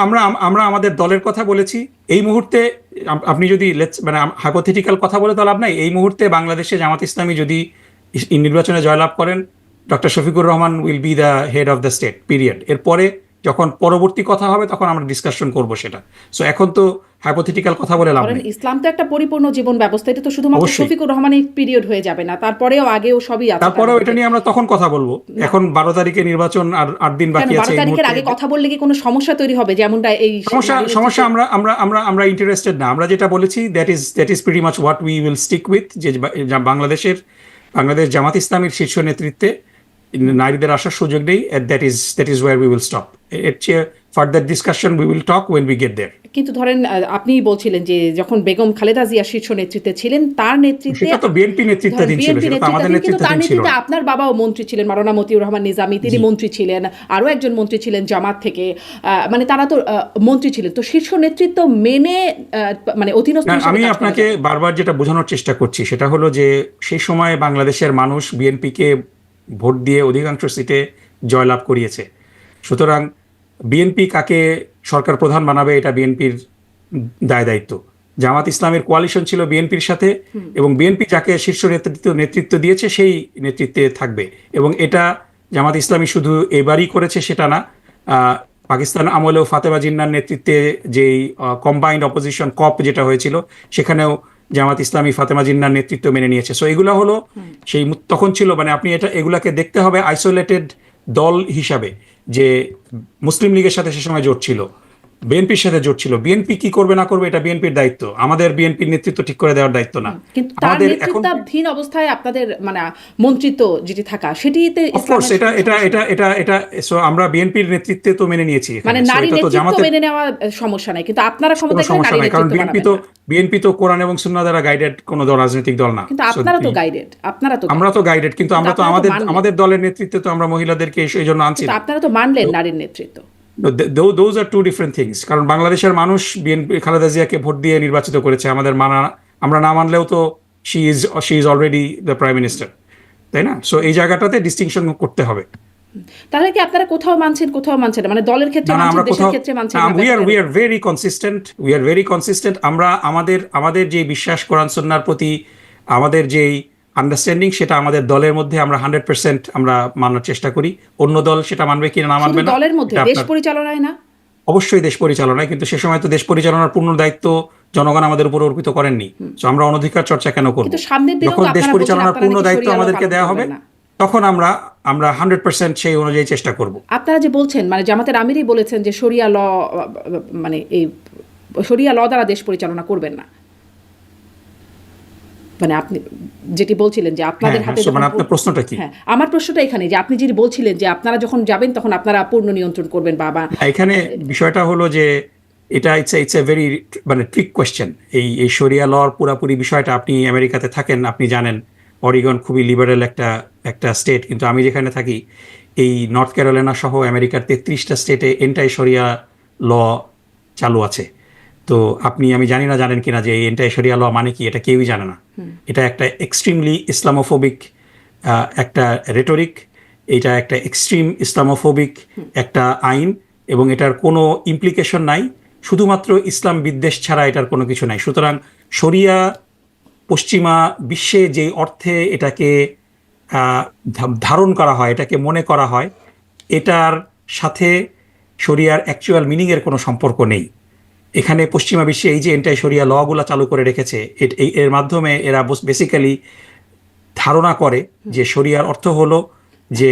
আমরা আমাদের দলের কথা বলেছি। এই মুহূর্তে আপনি যদি মানে হাইপোথেটিক্যাল কথা বলে তো লাভ নাই। এই মুহূর্তে বাংলাদেশে জামাত ইসলামী যদি নির্বাচনে জয়লাভ করেন, doctor Shafiqur Rahman will be the head of the state, period. এরপরে যখন পরবর্তী কথা হবে তখন আমরা ডিসকাশন করব সেটা। সো এখন তো হাইপোথেটিক্যাল কথা বলে লাভ নেই। ইসলাম তো একটা পরিপূর্ণ জীবন ব্যবস্থা, এটা তো শুধুমাত্র শফিকুর রহমানের পিরিয়ড হয়ে যাবে না, তারপরেও আগেও সবই আছে। তারপরেও এটা নিয়ে আমরা তখন কথা বলবো। এখন 12 তারিখে নির্বাচন, আর 8 দিন বাকি আছে। 12 তারিখের আগে কথা বললে কি কোনো সমস্যা তৈরি হবে? যেমনটা এই সমস্যা আমরা ইন্টারেস্টেড না। আমরা যেটা বলেছি that is pretty much what we will stick with, যে বাংলাদেশ জামাত ইসলামীর শীর্ষ নেতৃত্বে নারীদের আসার সুযোগ নেই। That is where we will stop. এর চেয়ে further discussion we will talk when we get there. কিন্তু ধরেন আপনিই বলছিলেন যে যখন বেগম খালেদা জিয়া শীর্ষ নেতৃত্বে ছিলেন, তার নেতৃত্বে সেটা তো বিএনপি নেতৃত্বাধীন ছিল, সেটা তো আমাদের কিন্তু তার নেতৃত্বাধীন ছিল নেতৃত্বে না। আপনার বাবাও মন্ত্রী ছিলেন, মাওলানা মতিউর রহমান নিজামী, তিনি মন্ত্রী ছিলেন, আরও একজন মন্ত্রী ছিলেন জামাত থেকে, মানে তারা তো মন্ত্রী ছিলেন। তো শীর্ষ নেতৃত্ব মেনে মানে অধীনস্থ না, হিসেবে আমি কাজ করা আপনাকে যায়। বারবার যেটা বোঝানোর চেষ্টা করছি সেটা হলো যে সেই সময় বাংলাদেশের মানুষ বিএনপিকে ভোট দিয়ে অধিকাংশ সিটে জয়লাভ করিয়েছে। সুতরাং বিএনপি কাকে সরকার প্রধান বানাবে এটা বিএনপির দায় দায়িত্ব। জামাত ইসলামের কোয়ালিশন ছিল বিএনপির সাথে, এবং বিএনপি যাকে শীর্ষ নেতৃত্ব দিয়েছে সেই নেতৃত্বে থাকবে। এবং এটা জামাত ইসলামী শুধু এবারই করেছে সেটা না, পাকিস্তান আমলেও ফাতেমা জিন্নার নেতৃত্বে যেই কম্বাইন্ড অপোজিশন কপ যেটা হয়েছিল সেখানেও জামাত ইসলামী ফাতেমা জিন্নার নেতৃত্ব মেনে নিয়েছে। সো এগুলো হলো সেই তখন ছিল, মানে আপনি এগুলাকে দেখতে হবে আইসোলেটেড দল হিসাবে, যে মুসলিম লীগের সাথে সে সময় জোট ছিল, বিএনপির সাথে জোট ছিল। বিএনপি কি করবে না করবে এটা বিএনপির দায়িত্ব, আমাদের বিএনপির নেতৃত্ব ঠিক করে দেওয়ার দায়িত্ব না। কিন্তু তার আমাদের এখন নেতৃত্বাধীন অবস্থায় আপনাদের মানে মন্ত্রিত্ব যেটি থাকা, সেটিতে অফকোর্স এটা সো আমরা বিএনপির নেতৃত্বে তো মেনে নিয়েছি এখানে। মানে So নারী এটা তো নেতৃত্ব জামাতের মেনে নেওয়া সমস্যা নাই, কিন্তু আপনারা কোনো ক্ষমতায় গেলে সমস্যা নারী নাই, কারণ নেতৃত্ব বানাবেন না। বিএনপি তো কোরআন এবং সুন্নাহ দ্বারা গাইডেড কোনো রাজনৈতিক দল না। কিন্তু So আপনারা তো গাইডেড, আপনারা তো আমরা তো গাইডেড, কিন্তু আমরা তো আপনারা তো মানলেন। আমাদের দলের নেতৃত্বে তো আমরা মহিলাদেরকে এই জন্য আনছি কিন্তু না। আপনারা তো মানলেন নারীর নেতৃত্ব। Those are two different things. কারণ বাংলাদেশের মানুষ বিএনপি খালেদা জিয়াকে ভোট দিয়ে নির্বাচিত করেছে, আমরা না মানলেও তো she is already the prime minister, তাই না? সো এই জায়গাটাতে ডিস্টিংশন করতে হবে। তাহলে কি আপনারা কোথাও মানছেন কোথাও মানছেন না, মানে দলের ক্ষেত্রে না, মানছেন, আমরা দেশের কোথাও ক্ষেত্রে মানছেন না? We are very consistent. আমরা আমাদের যে বিশ্বাস কোরআন সুন্নাহর প্রতি আমাদের যেই আন্ডারস্ট্যান্ডিং, সেটা আমাদের দলের মধ্যে আমরা 100% আমরা মানার চেষ্টা করি। অন্য দল সেটা মানবে কি না মানবে শুধু না দলের মধ্যে, এটা দেশ পরিচালনায় না? অবশ্যই দেশ পরিচালনায়, কিন্তু সে সময় তো দেশ পরিচালনার পূর্ণ দায়িত্ব জনগণ আমাদের উপর অর্পিত করেননি। তো আমরা অনধিকার চর্চা কেন করব? কিন্তু সামনের দিনেও তো যখন দেশ আপনারা বলছেন পরিচালনার আপনারা পূর্ণ নাকি দায়িত্ব শরিয়া ল আমাদেরকে পালন দেওয়া হবে, করবেন না। তখন আমরা 100% সেই অনুযায়ী চেষ্টা করব। আপনারা যে বলছেন, মানে জামাতের আমিরই বলেছেন যে শরিয়া ল, মানে এই শরিয়া ল দ্বারা দেশ পরিচালনা করবেন না। মানে আপনি যেটি বলছিলেন যে আপনাদের হাতে so মানে আপনার প্রশ্নটা কি? হ্যাঁ, আমার প্রশ্নটা এখানে যে আপনি যেটি বলছিলেন যে আপনারা যখন যাবেন তখন আপনারা পূর্ণ নিয়ন্ত্রণ করবেন বা এখানে বিষয়টা হলো যে এটা ইটস এ ভেরি মানে ট্রিক কোয়েশ্চেন। এই শরিয়া লর পুরাপুরি বিষয়টা, আপনি আমেরিকাতে থাকেন, আপনি জানেন অরিগন খুবই লিবারেল একটা স্টেট, কিন্তু আমি যেখানে থাকি এই নর্থ ক্যারোলাইনা সহ আমেরিকার 33টা স্টেটে এন্টাই শরিয়া ল চালু আছে। তো আমি জানি না জানেন কিনা যে এই এন্টাই শরিয়া ল মানে কি, এটা কেউই জানে না। এটা একটা এক্সট্রিমলি ইসলামোফোবিক একটা রেটরিক, এটা একটা এক্সট্রিম ইসলামোফোবিক একটা আইন, এবং এটার কোনো ইমপ্লিকেশন নাই, শুধুমাত্র ইসলাম বিদ্বেষ ছাড়া এটার কোনো কিছু নাই। সুতরাং শরিয়া পশ্চিমা বিশ্বে যে অর্থে এটাকে ধারণ করা হয়, এটাকে মনে করা হয়, এটার সাথে শরিয়ার অ্যাকচুয়াল মিনিংয়ের কোনো সম্পর্ক নেই। এখানে পশ্চিমা বিশ্বে এই যে এন্টাই শরিয়া লগুলা চালু করে রেখেছে, এর মাধ্যমে এরা বেসিক্যালি ধারণা করে যে শরিয়ার অর্থ হলো যে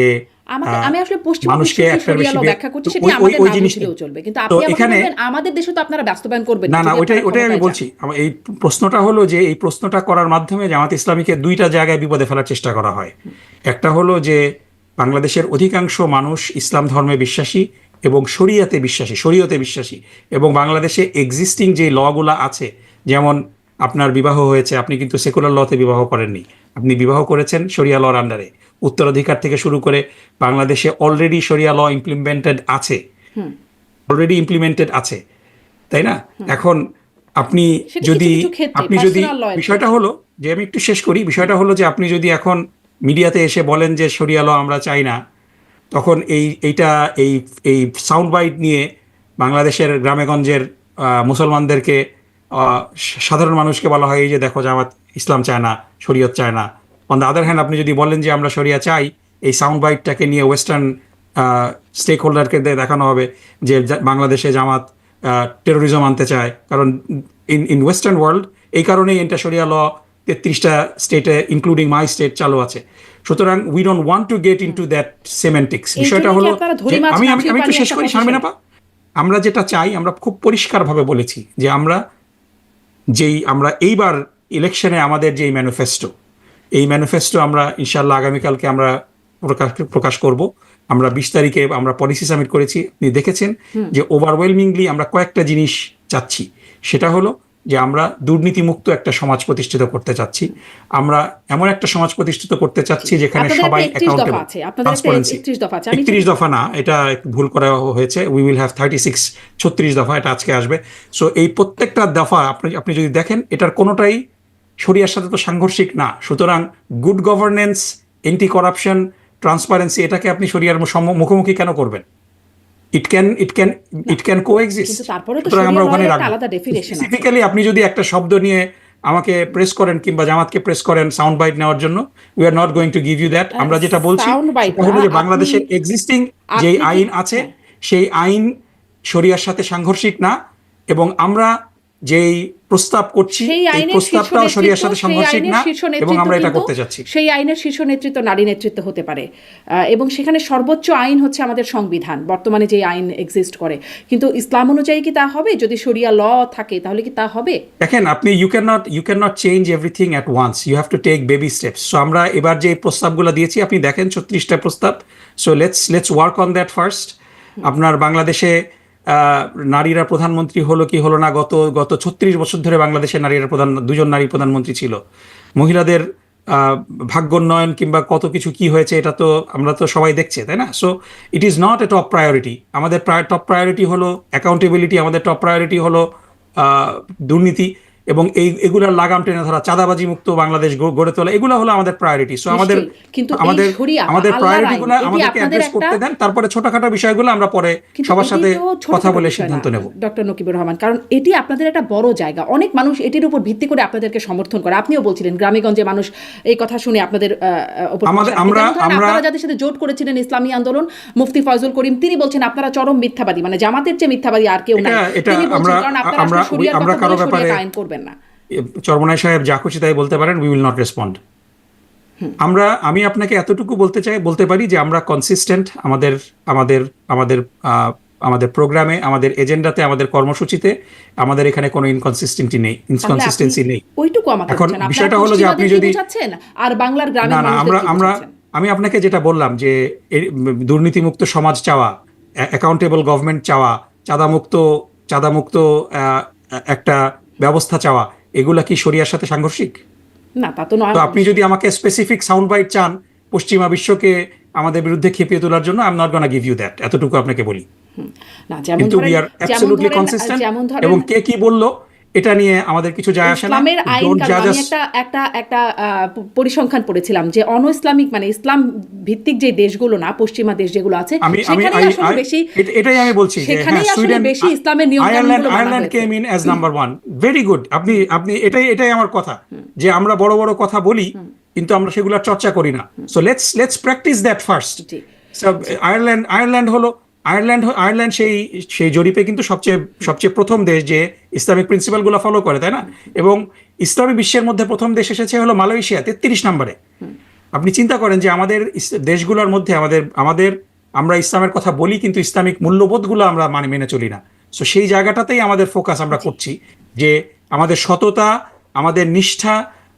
আমি আসলে পশ্চিমা মানুষকে বিশ্বে একটার শরিয়া বেশি ল ব্যাখ্যা করছি, সেটি আমাদের না বুঝলেও চলবে, কিন্তু আপনি আমাকে বলবেন আমাদের দেশে তো আপনারা বাস্তবায়ন করবেন না। যদি ওইটাই আপনারা আমি ক্ষমতায় বলছি। এই প্রশ্নটা হলো যে এই প্রশ্নটা করার মাধ্যমে জামাত ইসলামীকে দুইটা জায়গায় বিপদে ফেলার চেষ্টা করা হয়। একটা হলো যে বাংলাদেশের অধিকাংশ মানুষ ইসলাম ধর্মে বিশ্বাসী এবং শরিয়তে বিশ্বাসী, এবং বাংলাদেশে এক্সিস্টিং যে লগুলা আছে, যেমন আপনার বিবাহ হয়েছে, আপনি কিন্তু সেকুলার লতে বিবাহ করেননি, আপনি বিবাহ করেছেন শরিয়া লর আন্ডারে। উত্তরাধিকার থেকে শুরু করে বাংলাদেশে অলরেডি শরিয়া ল ইমপ্লিমেন্টেড আছে, তাই না? এখন আপনি যদি বিষয়টা হলো যে, আমি একটু শেষ করি, বিষয়টা হলো যে আপনি যদি এখন মিডিয়াতে এসে বলেন যে শরিয়া ল আমরা চাই না, তখন এই সাউন্ড বাইট নিয়ে বাংলাদেশের গ্রামেগঞ্জের মুসলমানদেরকে, সাধারণ মানুষকে বলা হয় এই যে দেখো জামাত ইসলাম চায় না, শরিয়ত চায় না। অন দ্য আদার হ্যান্ড, আপনি যদি বলেন যে আমরা শরিয়া চাই, এই সাউন্ড বাইটটাকে নিয়ে ওয়েস্টার্ন স্টেক হোল্ডারকে দেখানো হবে যে বাংলাদেশে জামাত টেরোরিজম আনতে চায়, কারণ ইন ওয়েস্টার্ন ওয়ার্ল্ড এই কারণেই এটা শরিয়া ল 33টা স্টেটে ইনক্লুডিং মাই স্টেট চালু আছে। সুতরাং we don't want to get into that semantics. বিষয়টা হলো আমি একটু শেষ করি শারমিন আপা। আমরা যেটা চাই, আমরা খুব পরিষ্কারভাবে বলেছি যে আমরা এইবার ইলেকশনে আমাদের যে ম্যানিফেস্টো আমরা ইনশাআল্লাহ আগামীকালকে আমরা প্রকাশ করব। আমরা 20 তারিখে আমরা পলিসি সামিট করেছি, আপনি দেখেছেন যে ওভারওয়েলমিংলি আমরা কয়েকটা জিনিস চাচ্ছি। সেটা হলো যে আমরা দুর্নীতিমুক্ত একটা সমাজ প্রতিষ্ঠিত করতে চাচ্ছি, আমরা এমন একটা সমাজ প্রতিষ্ঠিত করতে চাচ্ছি যেখানে আপনাদের সবাই একটা 31 দফা অ্যাকাউন্টেবল, আছে, আপনাদের একটা ট্রান্সপারেন্সি। 31 দফা আছে। আমি 31 দফা না, এটা একটু ভুল করা হয়েছে, উই উইল হ্যাভ 36 দফা, এটা আজকে আসবে। সো এই প্রত্যেকটা দফা আপনি যদি দেখেন, এটার কোনোটাই শরিয়ার সাথে তো সাংঘর্ষিক না। সুতরাং good governance, anti corruption, transparency, এটাকে আপনি শরিয়ার মুখোমুখি কেন করবেন? It can coexist. কিন্তু তারপরে তো সুতরাং আমরা শরিয়া ওখানে লয়ের একটা রাখবো। আলাদা ডেফিনেশন আছে। স্পেসিফিক্যালি আপনি যদি একটা শব্দ নিয়ে আমাকে প্রেস করেন কিংবা জামাতকে প্রেস করেন সাউন্ড বাইট নেওয়ার জন্য, we are not going to give you that. আমরা যেটা বলছি সাউন্ড বাইট সেটা হলো যে বাংলাদেশের এক্সিস্টিং যে আইন আছে সেই আইন শরিয়ার সাথে সাংঘর্ষিক না, এবং আমরা যেই প্রস্তাব করছি সেই এই আইনের প্রস্তাবটাও শরিয়ার সাথে সাংঘর্ষিক না, এবং আমরা এটা কিন্তু করতে যাচ্ছি। সেই আইনের শীর্ষ নেতৃত্ব নারী নেতৃত্ব হতে পারে, এবং সেখানে সর্বোচ্চ আইন হচ্ছে আমাদের সংবিধান, বর্তমানে যে আইন এক্সিস্ট করে। কিন্তু ইসলাম অনুযায়ী কি তা হবে? যদি শরিয়া ল থাকে তাহলে কি তা হবে? দেখেন, আপনি you can not change everything at once, you have to take baby steps. So আমরা এবার যে প্রস্তাবগুলো দিয়েছি আপনি দেখেন 36টা প্রস্তাব। So let's work on that first. আপনার বাংলাদেশে নারীরা প্রধানমন্ত্রী হলো কি হলো না, গত 36 বছর ধরে বাংলাদেশে নারীরা দুজন নারী প্রধানমন্ত্রী ছিল। মহিলাদের ভাগ্যোন্নয়ন কিংবা কত কিছু কি হয়েছে এটা তো আমরা তো সবাই দেখছে, তাই না? So it is not A top priority. আমাদের টপ প্রায়োরিটি হলো অ্যাকাউন্টেবিলিটি, আমাদের টপ প্রায়োরিটি হলো দুর্নীতি, এবং এগুলার লাগাম টেনে ধরা, চাঁদাবাজি মুক্ত বাংলাদেশ গড়ে তোলা, এগুলো হলো আমাদের প্রায়োরিটি। সো আমাদের প্রায়োরিটিগুলো আমাদেরকে অ্যাড্রেস করতে দেন, তারপরে ছোটখাটো বিষয়গুলো আমরা পরে সবার সাথে কথা বলে সিদ্ধান্ত নেব। ডক্টর নকিবুর রহমান, কারণ এটি আপনাদের একটা বড় জায়গা, অনেক মানুষ এটির উপর ভিত্তি করে আপনাদেরকে সমর্থন করে। আপনিও বলছিলেন গ্রামেগঞ্জে মানুষ এই কথা শুনে আপনাদের আপনারা যাদের সাথে জোট করেছিলেন ইসলামী আন্দোলন, মুফতি ফয়জুল করিম, তিনি বলছেন আপনারা চরম মিথ্যাবাদী, মানে জামাতের চেয়ে মিথ্যাবাদী আর কেউ নাই। তিনি বলছেন কারণ আপনারা শরিয়ার কথা বলে শরিয়া আইন করবেন না। চরমনাই সাহেব যা খুশি তাই বলতে পারেন, উই উইল নট রেসপন্ড। আমি আপনাকে এতটুকু বলতে পারি যে আমরা কনসিস্টেন্ট, আমাদের প্রোগ্রামে, আমাদের এজেন্ডাতে, আমাদের কর্মসূচিতে আমাদের এখানে কোনো ইনকনসিস্টেন্সি নেই। ওইটুকু আমাকে এখন বলছেন, বিষয়টা হলো যে আপনি যদি আর বাংলার গ্রামের আমি আপনাকে যেটা বললাম যে দুর্নীতিমুক্ত সমাজ চাওয়া, অ্যাকাউন্টেবল গভর্নমেন্ট চাওয়া, চাঁদামুক্ত একটা ব্যবস্থা চাওয়া, এগুলা কি শরিয়ার সাথে সাংঘর্ষিক? না, তা তো নয়। তো আপনি যদি আমাকে স্পেসিফিক সাউন্ড বাইট চান পশ্চিমা বিশ্বকে আমাদের বিরুদ্ধে খেপিয়ে তোলার জন্য, I am not gonna give you that, এতটুকু আপনাকে বলি। কিন্তু উই আর অ্যাবসলিউটলি কনসিস্টেন্ট, এবং কে কি বললো এটা নিয়ে আমাদের কিছু যায় আসে না। ইসলামের আইন, আমি একটা পরিসংখ্যান পড়েছিলাম যে অন ইসলামিক, মানে ইসলাম ভিত্তিক যে দেশগুলো না, পশ্চিমা দেশ যেগুলো আছে, এটাই আমি বলছি যে সুইডেন, বেশি ইসলামের নিয়ম কানুনগুলো Ireland came in as number 1। Very good. আপনি এটাই আমার কথা, যে আমরা বড় বড় কথা বলি কিন্তু আমরা সেগুলোর চর্চা করি না। So let's practice that first. Ireland সেই জরিপে কিন্তু সবচেয়ে প্রথম দেশ যে ইসলামিক প্রিন্সিপালগুলো ফলো করে, তাই না? এবং ইসলামী বিশ্বের মধ্যে প্রথম দেশ এসেছে হলো মালয়েশিয়া, 33 নম্বরে। আপনি চিন্তা করেন যে আমাদের দেশগুলোর মধ্যে আমরা ইসলামের কথা বলি কিন্তু ইসলামিক মূল্যবোধগুলো আমরা মেনে চলি না। সো সেই জায়গাটাতেই আমাদের ফোকাস আমরা করছি, যে আমাদের সততা, আমাদের নিষ্ঠা,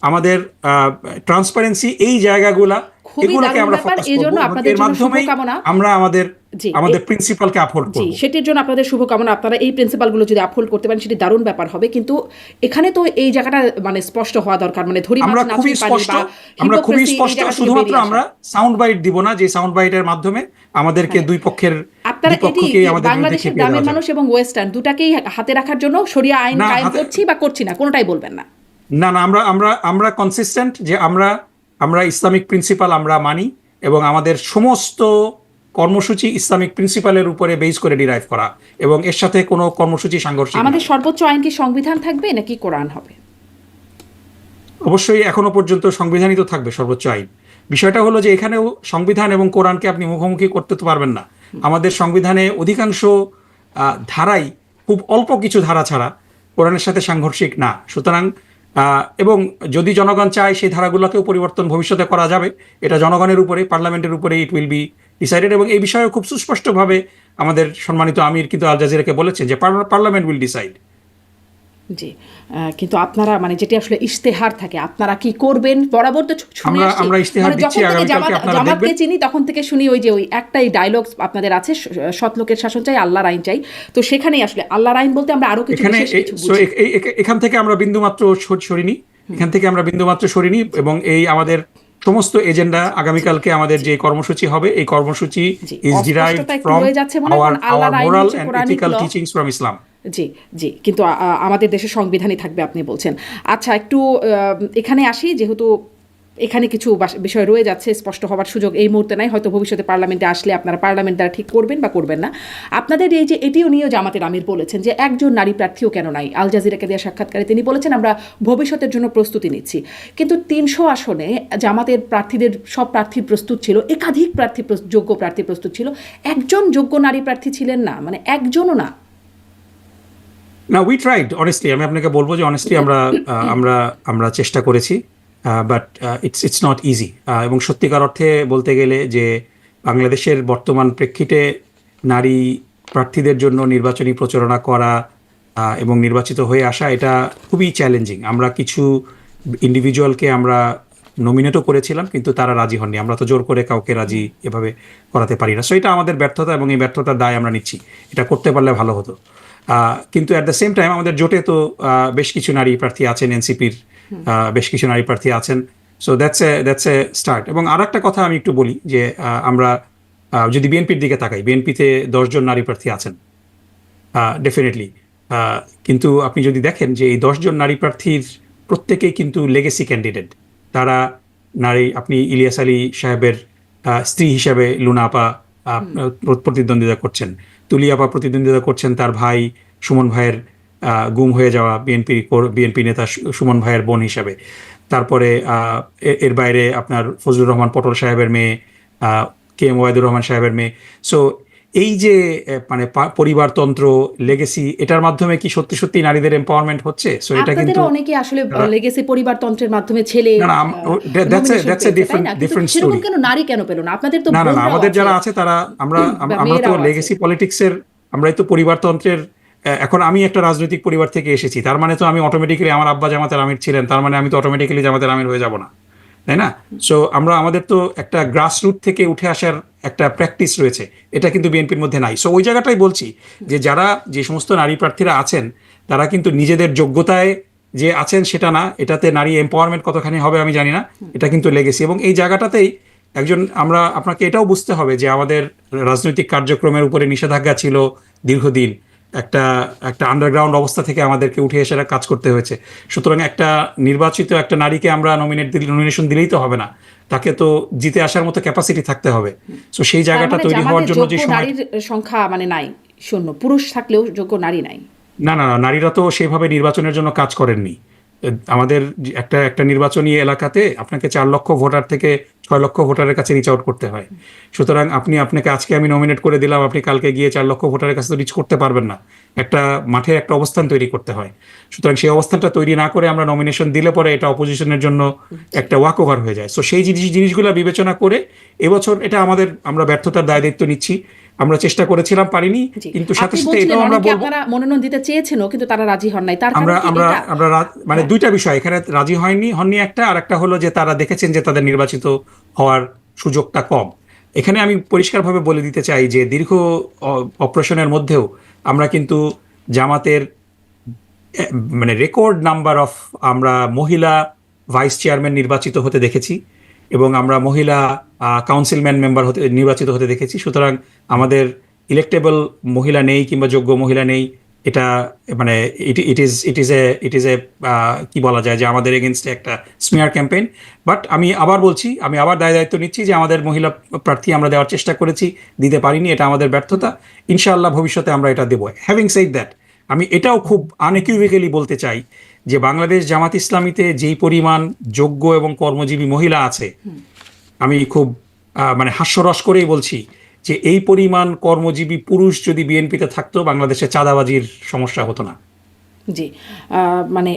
আমাদের ট্রান্সপারেন্সি, এই জায়গাগুলা, এগুলোকে আমরা ফোকাস করব। এর মাধ্যমে আমরা আমাদের প্রিন্সিপালকে আপহোল্ড করব। সেটির জন্য আপনাদের শুভকামনা। আপনারা এই প্রিন্সিপালগুলো যদি আপহোল্ড করতে পারেন সেটি দারুণ ব্যাপার হবে। কিন্তু এখানে তো এই জায়গাটা মানে স্পষ্ট হওয়া দরকার, মানে আমরা খুবই স্পষ্ট শুধুমাত্র আমরা সাউন্ড বাইট দিব না, যে সাউন্ড বাইটের মাধ্যমে আমাদেরকে দুই পক্ষের বাংলাদেশের গ্রামের মানুষ এবং ওয়েস্টার্ন দুটাকেই হাতে রাখার জন্য শরিয়া আইন কায়েম করছি বা করছি না, কোনোটাই বলবেন না। না, আমরা কনসিস্টেন্ট যে আমরা ইসলামিক প্রিন্সিপাল আমরা মানি, এবং আমাদের সমস্ত কর্মসূচি ইসলামিক প্রিন্সিপালের উপরে বেস করে ডিরাইভ করা, এবং এর সাথে কোনো কর্মসূচি সাংঘর্ষিক। আমাদের সর্বোচ্চ আইন কি সংবিধান থাকবে নাকি কোরআন হবে? অবশ্যই এখনো পর্যন্ত সংবিধানই তো থাকবে সর্বোচ্চ আইন। বিষয়টা হলো যে এখানেও সংবিধান এবং কোরআনকে আপনি মুখোমুখি করতে তো পারবেন না। আমাদের সংবিধানে অধিকাংশ ধারাই, খুব অল্প কিছু ধারা ছাড়া, কোরআনের সাথে সাংঘর্ষিক না। সুতরাং এবং যদি জনগণ চায় সেই ধারাগুলোকেও পরিবর্তন ভবিষ্যতে করা যাবে, এটা জনগণের উপরে, পার্লামেন্টের উপরে ইট উইল বি ডিসাইডেড। এবং এই বিষয়ে খুব সুস্পষ্টভাবে আমাদের সম্মানিত আমির কিন্তু আল জাজিরাকে বলেছেন যে পার্লামেন্ট উইল ডিসাইড। জি, কিন্তু আপনারা মানে যেটি আসলে ইশতেহার থাকে, আপনারা কি করবেন বরাবর তো শুনে আসছি। আমরা ইশতেহার মানে দিচ্ছি, যখন থেকে আগামীকালকে আপনারা জামাতকে দেখবেন। চিনি তখন থেকে শুনি ওই যে ওই একটাই ডায়লগ আপনাদের আছে, সৎলোকের শাসন চাই, আল্লাহর আইন চাই। তো সেখানেই আসলে আল্লাহর আইন বলতে আমরা আরো কিছু এখানে বিশেষ কিছু সো বুঝি। এখান থেকে আমরা বিন্দুমাত্র সরিনি, এখান থেকে আমরা বিন্দুমাত্র সরিনি, এবং এই আমাদের সমস্ত এজেন্ডা জি আগামীকালকে আমাদের জি যে কর্মসূচি হবে, এই কর্মসূচি জি ইজ ডিরাইভড অস্পষ্টতা একটু ফ্রম রয়ে যাচ্ছে মনে হয়, আওয়ার কারণ আওয়ার আল্লাহর আইন মোরাল হচ্ছে and Quranic ethical law. Teachings from Islam. জি জি, কিন্তু আমাদের দেশের সংবিধানই থাকবে আপনি বলছেন। আচ্ছা, একটু এখানে আসি, যেহেতু এখানে কিছু বিষয় রয়ে যাচ্ছে, স্পষ্ট হওয়ার সুযোগ এই মুহূর্তে নাই, হয়তো ভবিষ্যতে পার্লামেন্টে আসলে আপনারা পার্লামেন্ট দ্বারা ঠিক করবেন বা করবেন না। আপনাদের এই যে এটিও নিয়েও জামাতের আমির বলেছেন যে একজন নারী প্রার্থীও কেন নাই। আল জাজিরাকে দেওয়া সাক্ষাৎকারে তিনি বলেছেন আমরা ভবিষ্যতের জন্য প্রস্তুতি নিচ্ছি। কিন্তু 300 আসনে জামাতের প্রার্থীদের সব প্রার্থী প্রস্তুত ছিল, একাধিক প্রার্থী যোগ্য প্রার্থী প্রস্তুত ছিল, একজন যোগ্য নারী প্রার্থী ছিলেন না, মানে একজনও না। না, উই ট্রাইড অনেস্টলি, আমি আপনাকে বলবো যে অনেস্টলি আমরা চেষ্টা করেছি, বাট ইটস নট ইজি। এবং সত্যিকার অর্থে বলতে গেলে যে বাংলাদেশের বর্তমান প্রেক্ষিতে নারী প্রার্থীদের জন্য নির্বাচনী প্রচারণা করা এবং নির্বাচিত হয়ে আসা, এটা খুবই চ্যালেঞ্জিং। আমরা কিছু ইন্ডিভিজুয়ালকে আমরা নমিনেটও করেছিলাম, কিন্তু তারা রাজি হননি। আমরা তো জোর করে কাউকে রাজি এভাবে করাতে পারি না। সো এটা আমাদের ব্যর্থতা, এবং এই ব্যর্থতার দায় আমরা নিচ্ছি। এটা করতে পারলে ভালো হতো। কিন্তু অ্যাট দ্য সেম টাইম আমাদের জোটে তো বেশ কিছু নারী প্রার্থী আছেন, এনসিপির বেশ কিছু নারী প্রার্থী আছেন। So that's A start. এবং আর একটা কথা আমি একটু বলি যে আমরা যদি বিএনপির দিকে তাকাই, বিএনপিতে 10 জন নারী প্রার্থী আছেন ডেফিনেটলি। কিন্তু আপনি যদি দেখেন যে এই 10 জন নারী প্রার্থীর প্রত্যেকেই কিন্তু লেগেসি ক্যান্ডিডেট। তারা নারী, আপনি ইলিয়াস আলী সাহেবের স্ত্রী হিসাবে লুনা আপা প্রতিদ্বন্দ্বিতা করছেন, তুলি আপা প্রতিদ্বন্দ্বিতা করছেন তার ভাই সুমন ভাইয়ের গুম হয়ে যাওয়া বিএনপি নেতা সুমন ভাইয়ের বোন হিসাবে। তারপরে এর বাইরে আপনার ফজলুর রহমান পটল সাহেবের মেয়ে, কে এম ওয়াইদুর রহমান সাহেবের মেয়ে। সো এই যে মানে পরিবারতন্ত্র লেগেসি, এটার মাধ্যমে কি সত্যি সত্যি নারীদের এম্পাওয়ারমেন্ট হচ্ছে? সো এটা কিন্তু আপনাদেরও অনেকে আসলে লেগেসি পরিবারতন্ত্রের মাধ্যমে ছেলে না না, নমিনেশন দ্যাটস এ পেয়েছে, তাই না? কিন্তু ডিফারেন্ট সেরকম স্টোরি। কেন নারী কেন পেল না? আপনাদের তো না না না, বোনরাও আমাদের আছে যারা আছে তারা, আমরা বা আমরা তো মেয়েরাও আছে। লেগেসি পলিটিক্সের, আমরাই তো পরিবারতন্ত্রের। এখন আমি একটা রাজনৈতিক পরিবার থেকে এসেছি, তার মানে তো আমি অটোমেটিক্যালি, আমার আব্বা জামাতের আমির ছিলেন, তার মানে আমি তো অটোমেটিক্যালি জামাতের আমির হয়ে যাব না, তাই না? সো আমাদের তো একটা গ্রাসরুট থেকে উঠে আসার একটা প্র্যাকটিস রয়েছে, এটা কিন্তু বিএনপির মধ্যে নাই। সো ওই জায়গাটাই বলছি যে যে সমস্ত নারী প্রার্থীরা আছেন, তারা কিন্তু নিজেদের যোগ্যতায় যে আছেন সেটা না, এটাতে নারী এম্পাওয়ারমেন্ট কতখানি হবে আমি জানি না, এটা কিন্তু লেগেছি। এবং এই জায়গাটাতেই আপনাকে এটাও বুঝতে হবে যে আমাদের রাজনৈতিক কার্যক্রমের উপরে নিষেধাজ্ঞা ছিল দীর্ঘদিন। একটা একটা আন্ডারগ্রাউন্ড অবস্থা থেকে আমাদেরকে উঠে এসে কাজ করতে হয়েছে। সুতরাং একটা নির্বাচিত একটা নারীকে আমরা নমিনেশন দিলেই তো হবে না, তাকে তো জিতে আসার মতো ক্যাপাসিটি থাকতে হবে। সো সেই তার জায়গাটা মানে তৈরি হওয়ার জামাতের জন্য যে যোগ্য সময়, নারীর সংখ্যা মানে নাই, শূন্য। পুরুষ থাকলেও যোগ্য নারী নাই। না না না, নারীরা তো সেভাবে নির্বাচনের জন্য কাজ করেননি। আমাদের একটা একটা নির্বাচনী এলাকাতে আপনাকে 4 লক্ষ ভোটার থেকে 6 লক্ষ ভোটারের কাছে রিচ আউট করতে হয়। সুতরাং আপনাকে আজকে আমি নমিনেট করে দিলাম, আপনি কালকে গিয়ে 4 লক্ষ ভোটারের কাছে তো রিচ করতে পারবেন না। একটা মাঠে একটা অবস্থান তৈরি করতে হয়। সুতরাং সেই অবস্থানটা তৈরি না করে আমরা নমিনেশন দিলে পরে এটা অপোজিশনের জন্য একটা ওয়াক ওভার হয়ে যায়। সো সেই জিনিসগুলো বিবেচনা করে এবছর আমরা ব্যর্থতার দায় দায়িত্ব নিচ্ছি। আমরা চেষ্টা করেছিলাম, পারিনি। জি, কিন্তু সাথে আপনি সাথে বলছিলেন এটাও আমরা অনেকে বলবো, আপনারা মনোনয়ন দিতে চেয়েছেনও কিন্তু তারা রাজি হন নাই, তার কারণ আমরা কি আমরা এটা? আমরা মানে হ্যাঁ। দুইটা বিষয় এখানে, রাজি হননি একটা, আর একটা হলো যে তারা দেখেছেন যে তাদের নির্বাচিত হওয়ার সুযোগটা কম। এখানে আমি পরিষ্কারভাবে বলে দিতে চাই যে দীর্ঘ অপারেশনের মধ্যেও আমরা কিন্তু জামাতের মানে রেকর্ড নাম্বার অফ আমরা মহিলা ভাইস চেয়ারম্যান নির্বাচিত হতে দেখেছি, এবং আমরা মহিলা কাউন্সিলম্যান মেম্বার নির্বাচিত হতে দেখেছি। সুতরাং আমাদের ইলেক্টেবল মহিলা নেই কিংবা যোগ্য মহিলা নেই, এটা মানে ইট ইজ এ কি বলা যায় যে আমাদের এগেনস্টে একটা স্মিয়ার ক্যাম্পেইন। বাট আমি আবার বলছি, আমি আবার দায়িত্ব নিচ্ছি যে আমাদের মহিলা প্রার্থী আমরা দেওয়ার চেষ্টা করেছি, দিতে পারিনি, এটা আমাদের ব্যর্থতা। ইনশাআল্লাহ ভবিষ্যতে আমরা এটা দেবো। হ্যাভিং সেড দ্যাট, আমি এটাও খুব আনইকুইভোক্যালি বলতে চাই যে বাংলাদেশ জামাত ইসলামীতে যেই পরিমাণ যোগ্য এবং কর্মজীবী মহিলা আছে, আমি খুব মানে হাস্যরস করেই বলছি যে এই পরিমাণ কর্মজীবী পুরুষ যদি বিএনপিতে থাকতো, বাংলাদেশে চাঁদাবাজির সমস্যা হতো না। জি, মানে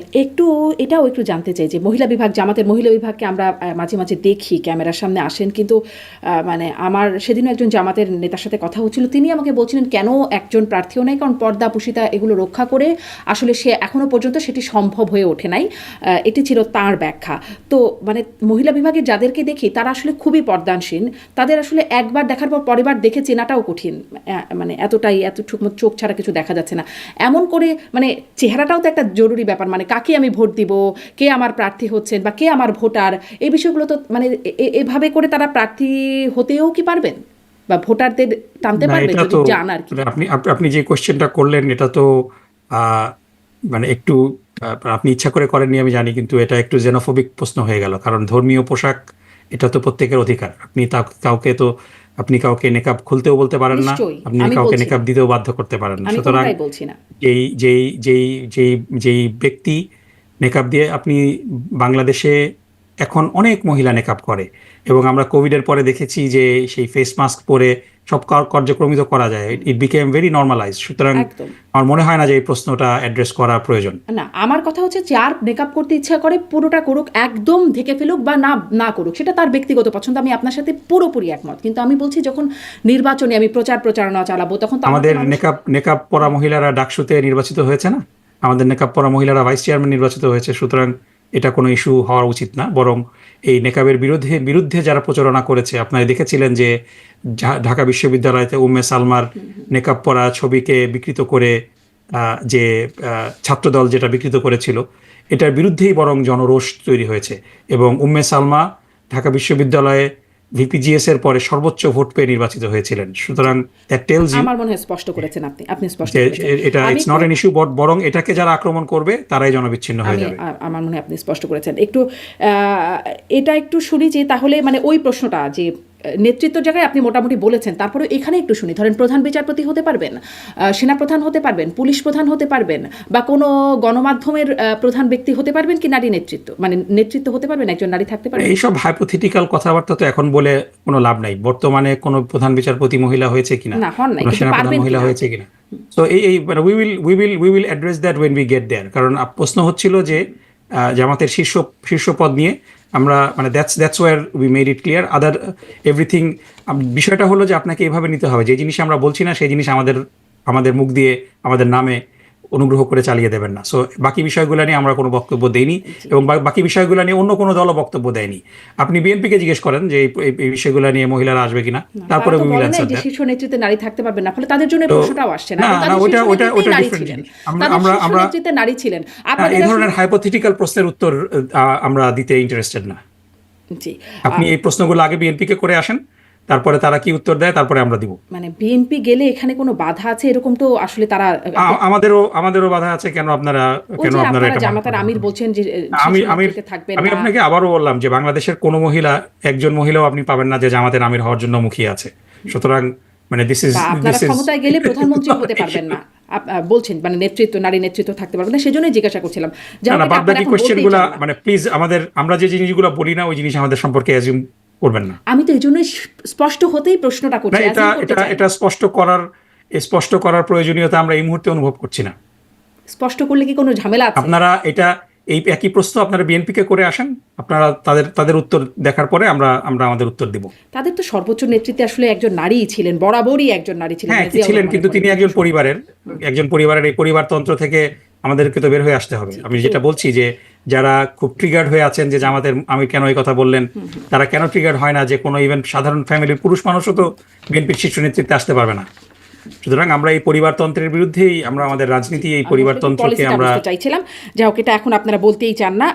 এটাও একটু জানতে চাই যে মহিলা বিভাগ, জামাতের মহিলা বিভাগকে আমরা মাঝে মাঝে দেখি ক্যামেরার সামনে আসেন, কিন্তু মানে আমার সেদিনও একজন জামাতের নেতার সাথে কথা হচ্ছিল, তিনি আমাকে বলছিলেন কেন একজন প্রার্থীও নেই, কারণ পর্দা পুশিতা এগুলো রক্ষা করে আসলে সে এখনও পর্যন্ত সেটি সম্ভব হয়ে ওঠে নাই। এটি ছিল তাঁর ব্যাখ্যা। তো মানে মহিলা বিভাগের যাদেরকে দেখি তারা আসলে খুবই পর্দানসীন, তাদের আসলে একবার দেখার পর পরেরবার দেখে চেনাটাও কঠিন, মানে এত চোখ ছাড়া কিছু দেখা যাচ্ছে না। এমন করে মানে চেহারাটাও তো একটা জরুরি ব্যাপার, মানে কাকে আমি ভোট দিব, কে আমার প্রার্থী হচ্ছেন বা কে আমার ভোটার, এই বিষয়গুলো তো মানে এভাবে করে তারা প্রার্থী হতেও কি পারবেন বা ভোটারদের টানতে না, পারবেন এটা যদি তো জান আর কি। মানে আপনি যে কোশ্চেনটা করলেন এটা তো আহ, মানে একটু আপনি ইচ্ছা করে করেননি আমি জানি, কিন্তু এটা একটু জেনোফোবিক প্রশ্ন হয়ে গেল, কারণ ধর্মীয় পোশাক এটা তো প্রত্যেকের অধিকার। আপনি কাউকে তো আপনি কাউকে নেকাব খুলতেও বলতে পারেন না, নিশ্চয়ই, আপনি আমি কাউকে বলছি না, নেকাব দিতেও বাধ্য করতে পারেন না। আমি সুতরাং কোনোটাই বলছি না। যেই যেই যেই যেই যেই ব্যক্তি নেকাব দিয়ে আপনি বাংলাদেশে এখন অনেক মহিলা নেকাব করে, এবং আমরা কোভিডের পরে দেখেছি যে সেই ফেস মাস্ক পরে সব কার্যক্রমিত করা যায়, ইট বিকেম ভেরি নর্মালাইজ। সুতরাং একদম আমার মনে হয় না যে এই প্রশ্নটা অ্যাড্রেস করা প্রয়োজন। না, আমার কথা হচ্ছে যার মেকআপ করতে ইচ্ছা করে পুরোটা করুক, একদম ঢেকে ফেলুক বা না না করুক, সেটা তার ব্যক্তিগত পছন্দ, আমি আপনার সাথে পুরোপুরি একমত। কিন্তু আমি বলছি যখন নির্বাচনে আমি প্রচারণা চালাবো তখন তো আমাকে আমাদের মানুষ। নেকাব নেকাব পরা মহিলারা ডাকসুতে নির্বাচিত হয়েছে না, আমাদের নেকাব পরা মহিলারা ভাইস চেয়ারম্যান নির্বাচিত হয়েছে। সুতরাং এটা কোনো ইস্যু হওয়া উচিত না, বরং এই নেকাবের বিরুদ্ধে বিরুদ্ধে যারা প্রচারণা করেছে, আপনারা দেখেছিলেন যে ঢাকা বিশ্ববিদ্যালয়তে উম্মে সালমার নেকাব পরা ছবিকে বিকৃত করে যে ছাত্রদল যেটা বিকৃত করেছিল, এটার বিরুদ্ধেই বরং জনরোষ তৈরি হয়েছে। এবং উম্মে সালমা ঢাকা বিশ্ববিদ্যালয়ে ভিপিজিএস এর পরে সর্বোচ্চ ভোট পেয়ে নির্বাচিত হয়েছিলেন। সুতরাং দ্যাট টেলস ইউ আমার মনে হয় স্পষ্ট করেছেন আপনি স্পষ্ট যে করেছেন। এটা আমি ইটস একটু নট এন ইস্যু, বরং এটাকে যারা আক্রমণ করবে তারাই জনবিচ্ছিন্ন হয়ে যাবে। আমার মনে হয় আপনি স্পষ্ট করেছেন। একটু এটা একটু শুনি যে তাহলে মানে ওই প্রশ্নটা যে নেতৃত্বের জায়গায় আপনি মোটামুটি বলেছেন, তারপরে এখানে একটু শুনি। ধরেন প্রধান বিচারপতি হতে পারবেন, সেনাপ্রধান হতে পারবেন, পুলিশ প্রধান হতে পারবেন, বা কোনো গণমাধ্যমের প্রধান ব্যক্তি হতে পারবেন কি নারী নেতৃত্ব, মানে নেতৃত্ব হতে পারবেন, একজন নারী থাকতে পারবেন? এইসব হাইপোথেটিক্যাল কথাবার্তা তো এখন বলে কোনো লাভ নাই। বর্তমানে কোনো প্রধান বিচারপতি মহিলা হয়েছে কিনা, না, হন নাই, কোনো কিন্তু সেনাপ্রধান পারবেন মহিলা কিনা। হয়েছে কিনা, তো এই মানে we will address that when we get there. কারণ প্রশ্ন হচ্ছিল যে জামাতের শীর্ষ পদ নিয়ে আমরা মানে that's where we made it clear. Other everything, বিষয়টা হলো যে আপনাকে এভাবে নিতে হবে, যে জিনিস আমরা বলছি না সেই জিনিস আমাদের আমাদের মুখ দিয়ে আমাদের নামে অনুগ্রহ করে চালিয়ে দেবেন না। সো বাকি বিষয়গুলো নিয়ে আমরা কোনো বক্তব্য দেইনি, জি। এবং বাকি বিষয়গুলো নিয়ে অন্য কোনো দলও বক্তব্য দেয়নি। আপনি বিএনপিকে জিজ্ঞেস করেন যে এই বিষয়গুলো নিয়ে মহিলারা আসবে কিনা, না, তারপরে তারা তো উই উইল বলে নাই অ্যানসার যে দ্যাট। শীর্ষ নেতৃত্বে নারী থাকতে পারবেন না, ফলে তাদের জন্য এই তো প্রশ্নটাও আসছে না। না এবং না, তাদের ওটা শীর্ষ ওটা নেতৃত্বেই ওটা নারী ডিফারেন্ট ছিলেন, জিনিস। আমরা তাদের আমরা শীর্ষ আমরা নেতৃত্বে নারী ছিলেন। এই আপনাদের আসলে ধরনের হাইপোথেটিক্যাল প্রশ্নের উত্তর আমরা দিতে ইন্টারেস্টেড না। জি, আপনি এই প্রশ্নগুলো আগে বিএনপিকে করে আসেন, তারপরে তারা কি উত্তর দেয় তারপরে আমরা দিব। মানে বিএনপি গেলে এখানে কোনো বাধা আছে এরকম তো আসলে তারা আমাদেরও বাধা আছে। ওই কেন যে আপনারা আপনারা এটা মনে জামাতার করেন? আমির বলছেন যে আমি শীর্ষ আমি নেতৃত্বে থাকবেন আমি না, আপনাকে আবারও বললাম যে বাংলাদেশের কোনো মহিলা, একজন মহিলাও আপনি পাবেন না যে জামাতের আমির হওয়ার জন্য মুখিয়ে আছে। সুতরাং মানে দিস ইজ বা আপনারা দিস ইজ ক্ষমতায় গেলে প্রধানমন্ত্রী হতে পারবেন না, বলছেন মানে নারী নেতৃত্ব থাকতে পারবেন না, সেজন্যই জিজ্ঞাসা করছিলাম। না না, জামাতাকে বাদ আপনারা বাকি এখন কোয়েশ্চেন বলতেই গুলা চান না। মানে প্লিজ আমরা যে জিনিসগুলো বলি না ওই জিনিস আমাদের সম্পর্কে অ্যাজিউম করবেন না। আমি তো এই জন্যই স্পষ্ট হতেই প্রশ্নটা না, করছি, এটা assume করতে এটা চাই এটা না। স্পষ্ট করার প্রয়োজনীয়তা আমরা এই মুহূর্তে অনুভব করছি না। স্পষ্ট করলে কি কোনো ঝামেলা আছে? আপনারা এই একই প্রশ্ন আপনারা বিএনপিকে করে আসেন, আপনারা তাদের উত্তর দেখার পরে আমরা আমাদের উত্তর দিব। তাদের তো সর্বোচ্চ নেতৃত্বে আসলে একজন নারীই ছিলেন, বরাবরই একজন নারী ছিলেন, হ্যাঁ, মানে জিয়াউর ছিলেন, রহমানের কিন্তু পরে। তিনি একজন পরিবারের এই পরিবারতন্ত্র থেকে আমাদেরকে তো বের হয়ে আসতে হবে। আমি কিন্তু যেটা বলছি যে যারা খুব ট্রিগার্ড হয়ে আছেন যে জামাতের আমি কেন এই কথা বললেন, তারা কেন ট্রিগার্ড হয় না যে কোনো ইভেন সাধারণ ফ্যামিলির পুরুষ মানুষও তো বিএনপির শীর্ষ নেতৃত্বে আসতে পারবে না। সুতরাং আমরা এই পরিবারতন্ত্রের বিরুদ্ধেই আমরা আমাদের রাজনীতি, এই পরিবারতন্ত্রকে পলিসিটা আমরা বুঝতে চাইছিলাম, যাই হোক এটা এখন আপনারা বলতেই চান না।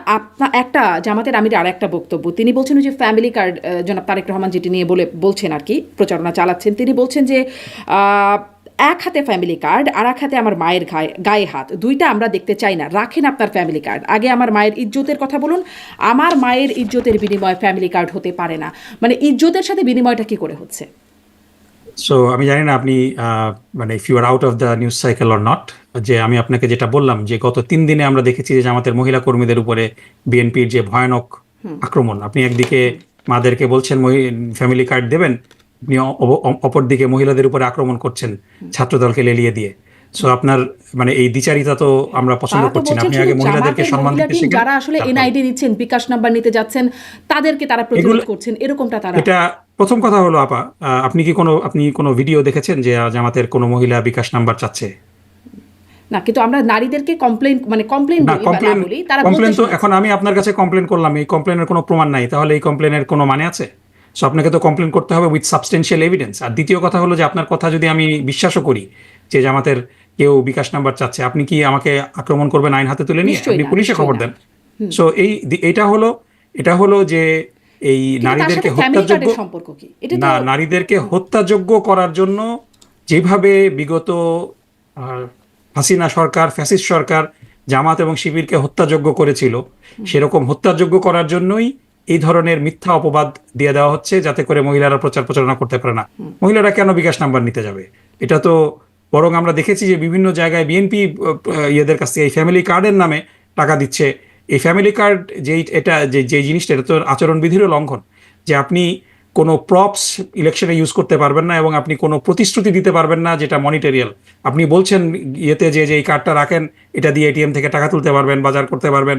একটা জামাতের আমির আর একটা বক্তব্য, তিনি বলছেন ওই যে ফ্যামিলি কার্ড, জনাব তারেক রহমান যেটি নিয়ে বলছেন আর কি, প্রচারণা চালাচ্ছেন। তিনি বলছেন যে এক হাতে ফ্যামিলি কার্ড আর এক হাতে আমার মায়ের গায়ে হাত, দুইটা আমরা দেখতে চাই না, রাখেন আপনার ফ্যামিলি কার্ড, আগে আমার মায়ের ইজ্জতের কথা বলুন। আমার মায়ের ইজ্জতের বিনিময়ে ফ্যামিলি কার্ড হতে পারে না, মানে ইজ্জতের সাথে বিনিময়টা কি করে হচ্ছে? সো আমি জানি না আপনি মানে if you are out of the news cycle or not, যে আমি আপনাকে যেটা বললাম যে গত 3 দিনে আমরা দেখেছি যে আমাদের মহিলা কর্মীদের উপরে বিএনপির যে ভয়ানক আক্রমণ। আপনি একদিকে মাদেরকে বলছেন ফ্যামিলি কার্ড দেবেন, আপনি অপরদিকে মহিলাদের উপরে আক্রমণ করছেন ছাত্রদলকে লেলিয়ে দিয়ে। সো আপনার মানে এই দ্বিচারিতা তো আমরা পছন্দ তারা তো করছি না। বলছেন আপনি শুধু আগে মহিলাদেরকে জামাতের সম্মান মহিলা দিতে টিম শেখান, যারা আসলে তারপর এনআইডি নিচ্ছেন, বিকাশ নাম্বার নিতে যাচ্ছেন, তাদেরকে তারা প্রতিরোধ এগুলো করছেন, এরকমটা তারা। এটা প্রথম কথা হলো আপা, আপনি কোনো ভিডিও দেখেছেন যে জামাতের কোনো মহিলা বিকাশ নাম্বার চাচ্ছে? না, কিন্তু আমরা নারীদেরকে কমপ্লেন না, বলি বা না কমপ্লেন বলি, তারা বলতে কমপ্লেন তো শুনেছি। এখন আমি আপনার কাছে কমপ্লেন করলাম, এই কমপ্লেনের কোনো প্রমাণ নাই, তাহলে এই কমপ্লেনের কোনো মানে আছে? সো আপনাকে তো কমপ্লেন করতে হবে উইথ সাবস্টেন্সিয়াল এভিডেন্স। আর দ্বিতীয় কথা হলো যে আপনার কথা যদি আমি বিশ্বাসও করি যে জামাতের কেউ বিকাশ নাম্বার চাচ্ছে, আপনি কি আমাকে আক্রমণ করবেন আইন হাতে তুলে নিয়ে? নিশ্চয়ই আপনি না, পুলিশে নিশ্চয়ই খবর না। দেন। সো এটা হলো যে এই কিন্তু তার নারীদেরকে সাথে ফ্যামিলি হত্যাযোগ্য, কার্ডের সম্পর্ক কি? এটা তো না, নারীদেরকে হত্যাযোগ্য করার জন্য যেভাবে বিগত আহ, হাসিনা সরকার, ফ্যাসিস্ট সরকার জামাত এবং শিবিরকে হত্যাযোগ্য করেছিল, সেরকম হত্যাযোগ্য করার জন্যই এই ধরনের মিথ্যা অপবাদ দিয়ে দেওয়া হচ্ছে, যাতে করে মহিলারা প্রচার প্রচারণা করতে পারে না। মহিলারা কেন বিকাশ নাম্বার নিতে যাবে? এটা তো বরং আমরা দেখেছি যে বিভিন্ন জায়গায় বিএনপি ইয়েদের কাছ থেকে এই ফ্যামিলি কার্ডের নামে টাকা দিচ্ছে। এই ফ্যামিলি কার্ড যে জিনিসটা, এটা তো আচরণবিধিরও লঙ্ঘন, যে আপনি কোনো প্রপস ইলেকশনে ইউজ করতে পারবেন না এবং আপনি কোনো প্রতিশ্রুতি দিতে পারবেন না যেটা মনিটেরিয়াল। আপনি বলছেন ইয়েতে যে এই কার্ডটা রাখেন, এটা দিয়ে এটিএম থেকে টাকা তুলতে পারবেন, বাজার করতে পারবেন,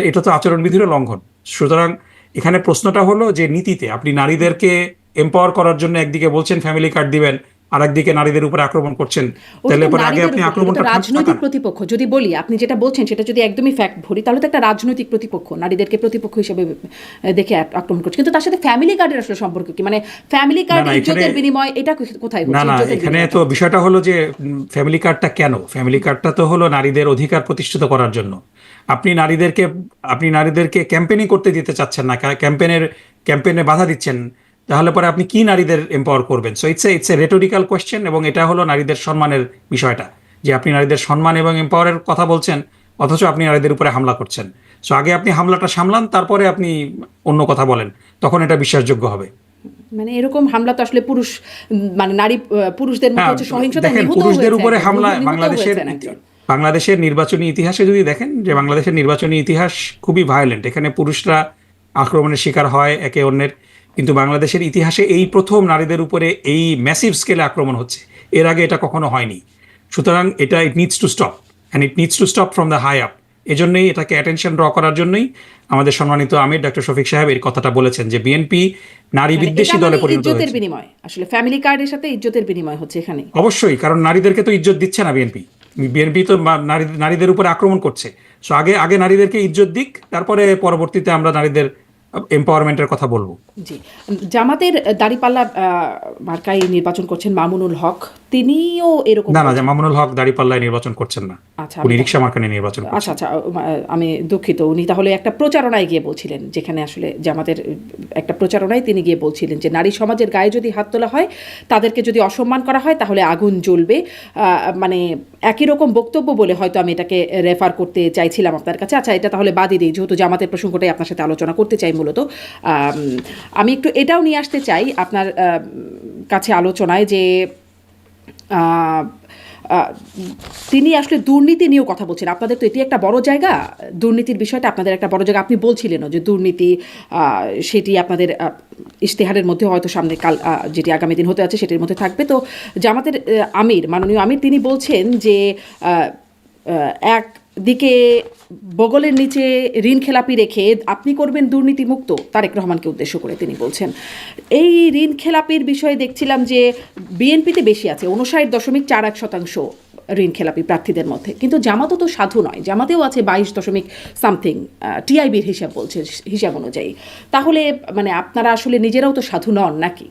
এটা তো আচরণবিধিরও লঙ্ঘন। সুতরাং এখানে প্রশ্নটা হলো যে নীতিতে আপনি নারীদেরকে এম্পাওয়ার করার জন্য একদিকে বলছেন ফ্যামিলি কার্ড দিবেন, আর একদিকে নারীদের উপরে আক্রমণ করছেন, ওটা তাহলে তো পরে আগে নারীদের আপনি উপর, এটা তো আক্রমণটা রাজনৈতিক থাকান। প্রতিপক্ষ। যদি বলি, আপনি যেটা বলছেন সেটা যদি একদমই ফ্যাক্ট ধরি, তাহলে তো একটা রাজনৈতিক প্রতিপক্ষ নারীদেরকে প্রতিপক্ষ হিসেবে দেখে আক্রমণ করছে। কিন্তু তার সাথে ফ্যামিলি কার্ডের আসলে সম্পর্ক কি? মানে ফ্যামিলি কার্ড না, ইজ্জতের বিনিময়, এটা কোথায় না হচ্ছে? না ইজ্জতের এখানে বিনিময় তো বিষয়টা হলো যে ফ্যামিলি কার্ডটা কেন? ফ্যামিলি কার্ডটা তো হলো নারীদের অধিকার প্রতিষ্ঠিত করার জন্য। আপনি নারীদেরকে ক্যাম্পেইনিং করতে দিতে চাচ্ছেন না, ক্যাম্পেইনে বাধা দিচ্ছেন, তাহলে পরে আপনি কি নারীদের এম্পাওয়ার করবেন? So it's a rhetorical question, এবং এটা হলো নারীদের সম্মানের বিষয়টা, যে আপনি নারীদের সম্মান এবং এম্পাওয়ারের কথা বলছেন, অথচ আপনি নারীদের উপরে হামলা করছেন। সো আগে আপনি হামলাটা সামলান, তারপরে আপনি অন্য কথা বলেন, তখন এটা বিশ্বাসযোগ্য হবে। মানে এরকম হামলা তো আসলে মানে নারী পুরুষদের মধ্যে হ্যাঁ, হচ্ছে সহিংসতা, দেখেন নিহত পুরুষদের হয়েছে উপরে একজন, হামলা নিহত বাংলাদেশের হয়েছেন একজন। বাংলাদেশের নির্বাচনী ইতিহাসে যদি দেখেন, যে বাংলাদেশের নির্বাচনী ইতিহাস খুবই ভায়োলেন্ট, এখানে পুরুষরা আক্রমণের শিকার হয় একে অন্যের, কিন্তু বাংলাদেশের ইতিহাসে এই প্রথম নারীদের উপরে এই ম্যাসিভ স্কেলে আক্রমণ হচ্ছে। এর আগে এটা কখনো হয়নি। সুতরাং এটা it needs to stop, and it needs to stop from the high up. এজন্যই এটাকে অ্যাটেনশন ড্র করার জন্যই আমাদের সম্মানিত আমির ডক্টর শফিক সাহেব এই কথাটা বলেছেন যে বিএনপি নারী মানে বিদ্বেষী এটা দলে মানে পরিণত ইজ্জতের হয়েছে। বিনিময়, আসলে ফ্যামিলি কার্ডের সাথে ইজ্জতের বিনিময় হচ্ছে এখানে। অবশ্যই, কারণ নারীদেরকে তো ইজ্জত দিচ্ছে না বিএনপি। বিএনপি তো নারীদের উপরে আক্রমণ করছে। সো আগে আগে নারীদেরকে ইজ্জত দিক, তারপরে পরবর্তীতে আমরা নারীদের এম্পাওয়ারমেন্টের কথা বলবো। জি, জামাতের দাঁড়িপাল্লা মার্কায় নির্বাচন করছেন মামুনুল হক, তিনিও এরকম না না, যে বলছেন। মামুনুল হক দাঁড়িপাল্লায় নির্বাচন করছেন না, আচ্ছা, উনি রিক্সা মার্কা নিয়ে নির্বাচন আচ্ছা করছেন। আচ্ছা, আমি দুঃখিত। উনি তাহলে একটা প্রচারণায় গিয়ে বলছিলেন, যেখানে আসলে জামাতের একটা প্রচারণায় তিনি গিয়ে বলছিলেন যে নারী সমাজের গায়ে যদি হাত তোলা হয়, তাদেরকে যদি অসম্মান করা হয়, তাহলে আগুন জ্বলবে। মানে একই রকম বক্তব্য বলে হয়তো আমি এটাকে রেফার করতে চাইছিলাম আপনার কাছে। আচ্ছা, এটা তাহলে বাদই দিই, যেহেতু জামাতের প্রসঙ্গটাই আপনার সাথে আলোচনা করতে চাই মূলত। আমি একটু এটাও নিয়ে আসতে চাই আপনার কাছে আলোচনায় যে আহ, আহ, তিনি আসলে দুর্নীতি নিয়েও কথা বলছেন। আপনাদের তো এটি একটা বড় জায়গা, দুর্নীতির বিষয়টা আপনাদের একটা বড় জায়গা। আপনি বলছিলেনও যে দুর্নীতি সেটি আপনাদের ইশতেহারের মধ্যে হয়তো সামনে কাল যেটি আগামী দিন হতে আছে সেটির মধ্যে থাকবে। তো জামাতের মাননীয় আমির, তিনি বলছেন যে একদিকে বগলের নিচে ঋণ খেলাপি রেখে আপনি করবেন দুর্নীতিমুক্ত, তারেক রহমানকে উদ্দেশ্য করে তিনি বলছেন। এই ঋণ খেলাপির বিষয়ে দেখছিলাম যে বিএনপিতে বেশি আছে, 59.41% ঋণ খেলাপি প্রার্থীদের মধ্যে, কিন্তু জামাতও তো সাধু নয়, জামাতেও আছে 22 টিআইবির হিসাব অনুযায়ী। তাহলে মানে আপনারা আসলে নিজেরাও তো সাধু নন নাকি?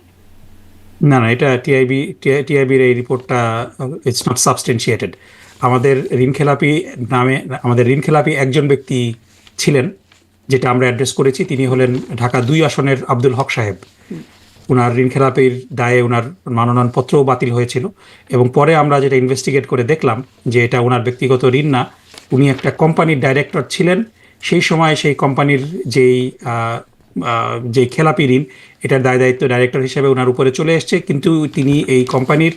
না না, এটা টিআইবির এই রিপোর্টটা ইটস নট সাবস্টেন্সিয়েটেড। আমাদের ঋণখেলাপি একজন ব্যক্তি ছিলেন, যেটা আমরা অ্যাড্রেস করেছি। তিনি হলেন ঢাকা 2 আসনের আব্দুল হক সাহেব। ওনার ঋণখেলাপির দায়ে ওনার মনোনয়নপত্রও বাতিল হয়েছিল, এবং পরে আমরা যেটা ইনভেস্টিগেট করে দেখলাম যে এটা ওনার ব্যক্তিগত ঋণ না, উনি একটা কোম্পানির ডাইরেক্টর ছিলেন। সেই সময় সেই কোম্পানির যেই খেলাপি ঋণ, এটার দায়িত্ব ডাইরেক্টর হিসেবে ওনার উপরে চলে এসছে, কিন্তু তিনি এই কোম্পানির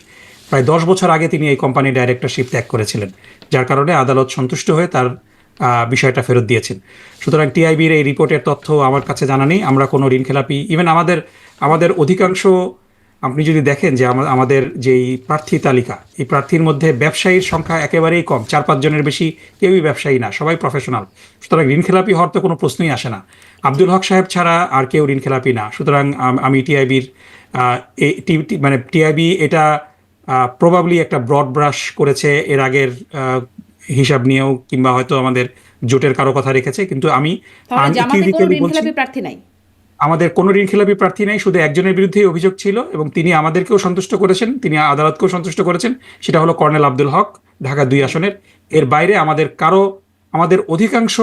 প্রায় 10 বছর আগে তিনি এই কোম্পানির ডাইরেক্টরশিপ ত্যাগ করেছিলেন, যার কারণে আদালত সন্তুষ্ট হয়ে তার বিষয়টা ফেরত দিয়েছেন। সুতরাং টিআইবির এই রিপোর্টের তথ্য আমার কাছে জানা নেই। আমরা কোনো ঋণখেলাপি, ইভেন আমাদের অধিকাংশ আপনি যদি দেখেন যে আমাদের যেই প্রার্থী তালিকা, এই প্রার্থীর মধ্যে ব্যবসায়ীর সংখ্যা একেবারেই কম, 4-5 জনের বেশি কেউই ব্যবসায়ী না, সবাই প্রফেশনাল। সুতরাং ঋণখেলাপি হওয়ার তো কোনো প্রশ্নই আসে না। আব্দুল হক সাহেব ছাড়া আর কেউ ঋণখেলাপি না। সুতরাং আমি টিআইবির মানে টিআইবি এটা প্রবাবলি একটা ব্রড ব্রাশ করেছে এর আগের হিসাব নিয়েও, কিংবা হয়তো আমাদের জোটের কারো কথা রেখেছে, কিন্তু আমি তাহলে জামাতে কোনো আনইকুইভোক্যালি বলছি ঋণখেলাপি প্রার্থী নাই? আমাদের কোনো ঋণখেলাপি প্রার্থী নাই, শুধু একজনের বিরুদ্ধেই অভিযোগ ছিল এবং তিনি আমাদেরকেও সন্তুষ্ট করেছেন, তিনি আদালতকেও সন্তুষ্ট করেছেন। সেটা হলো কর্নেল আব্দুল হক, ঢাকা 2 আসনের। এর বাইরে আমাদের অধিকাংশ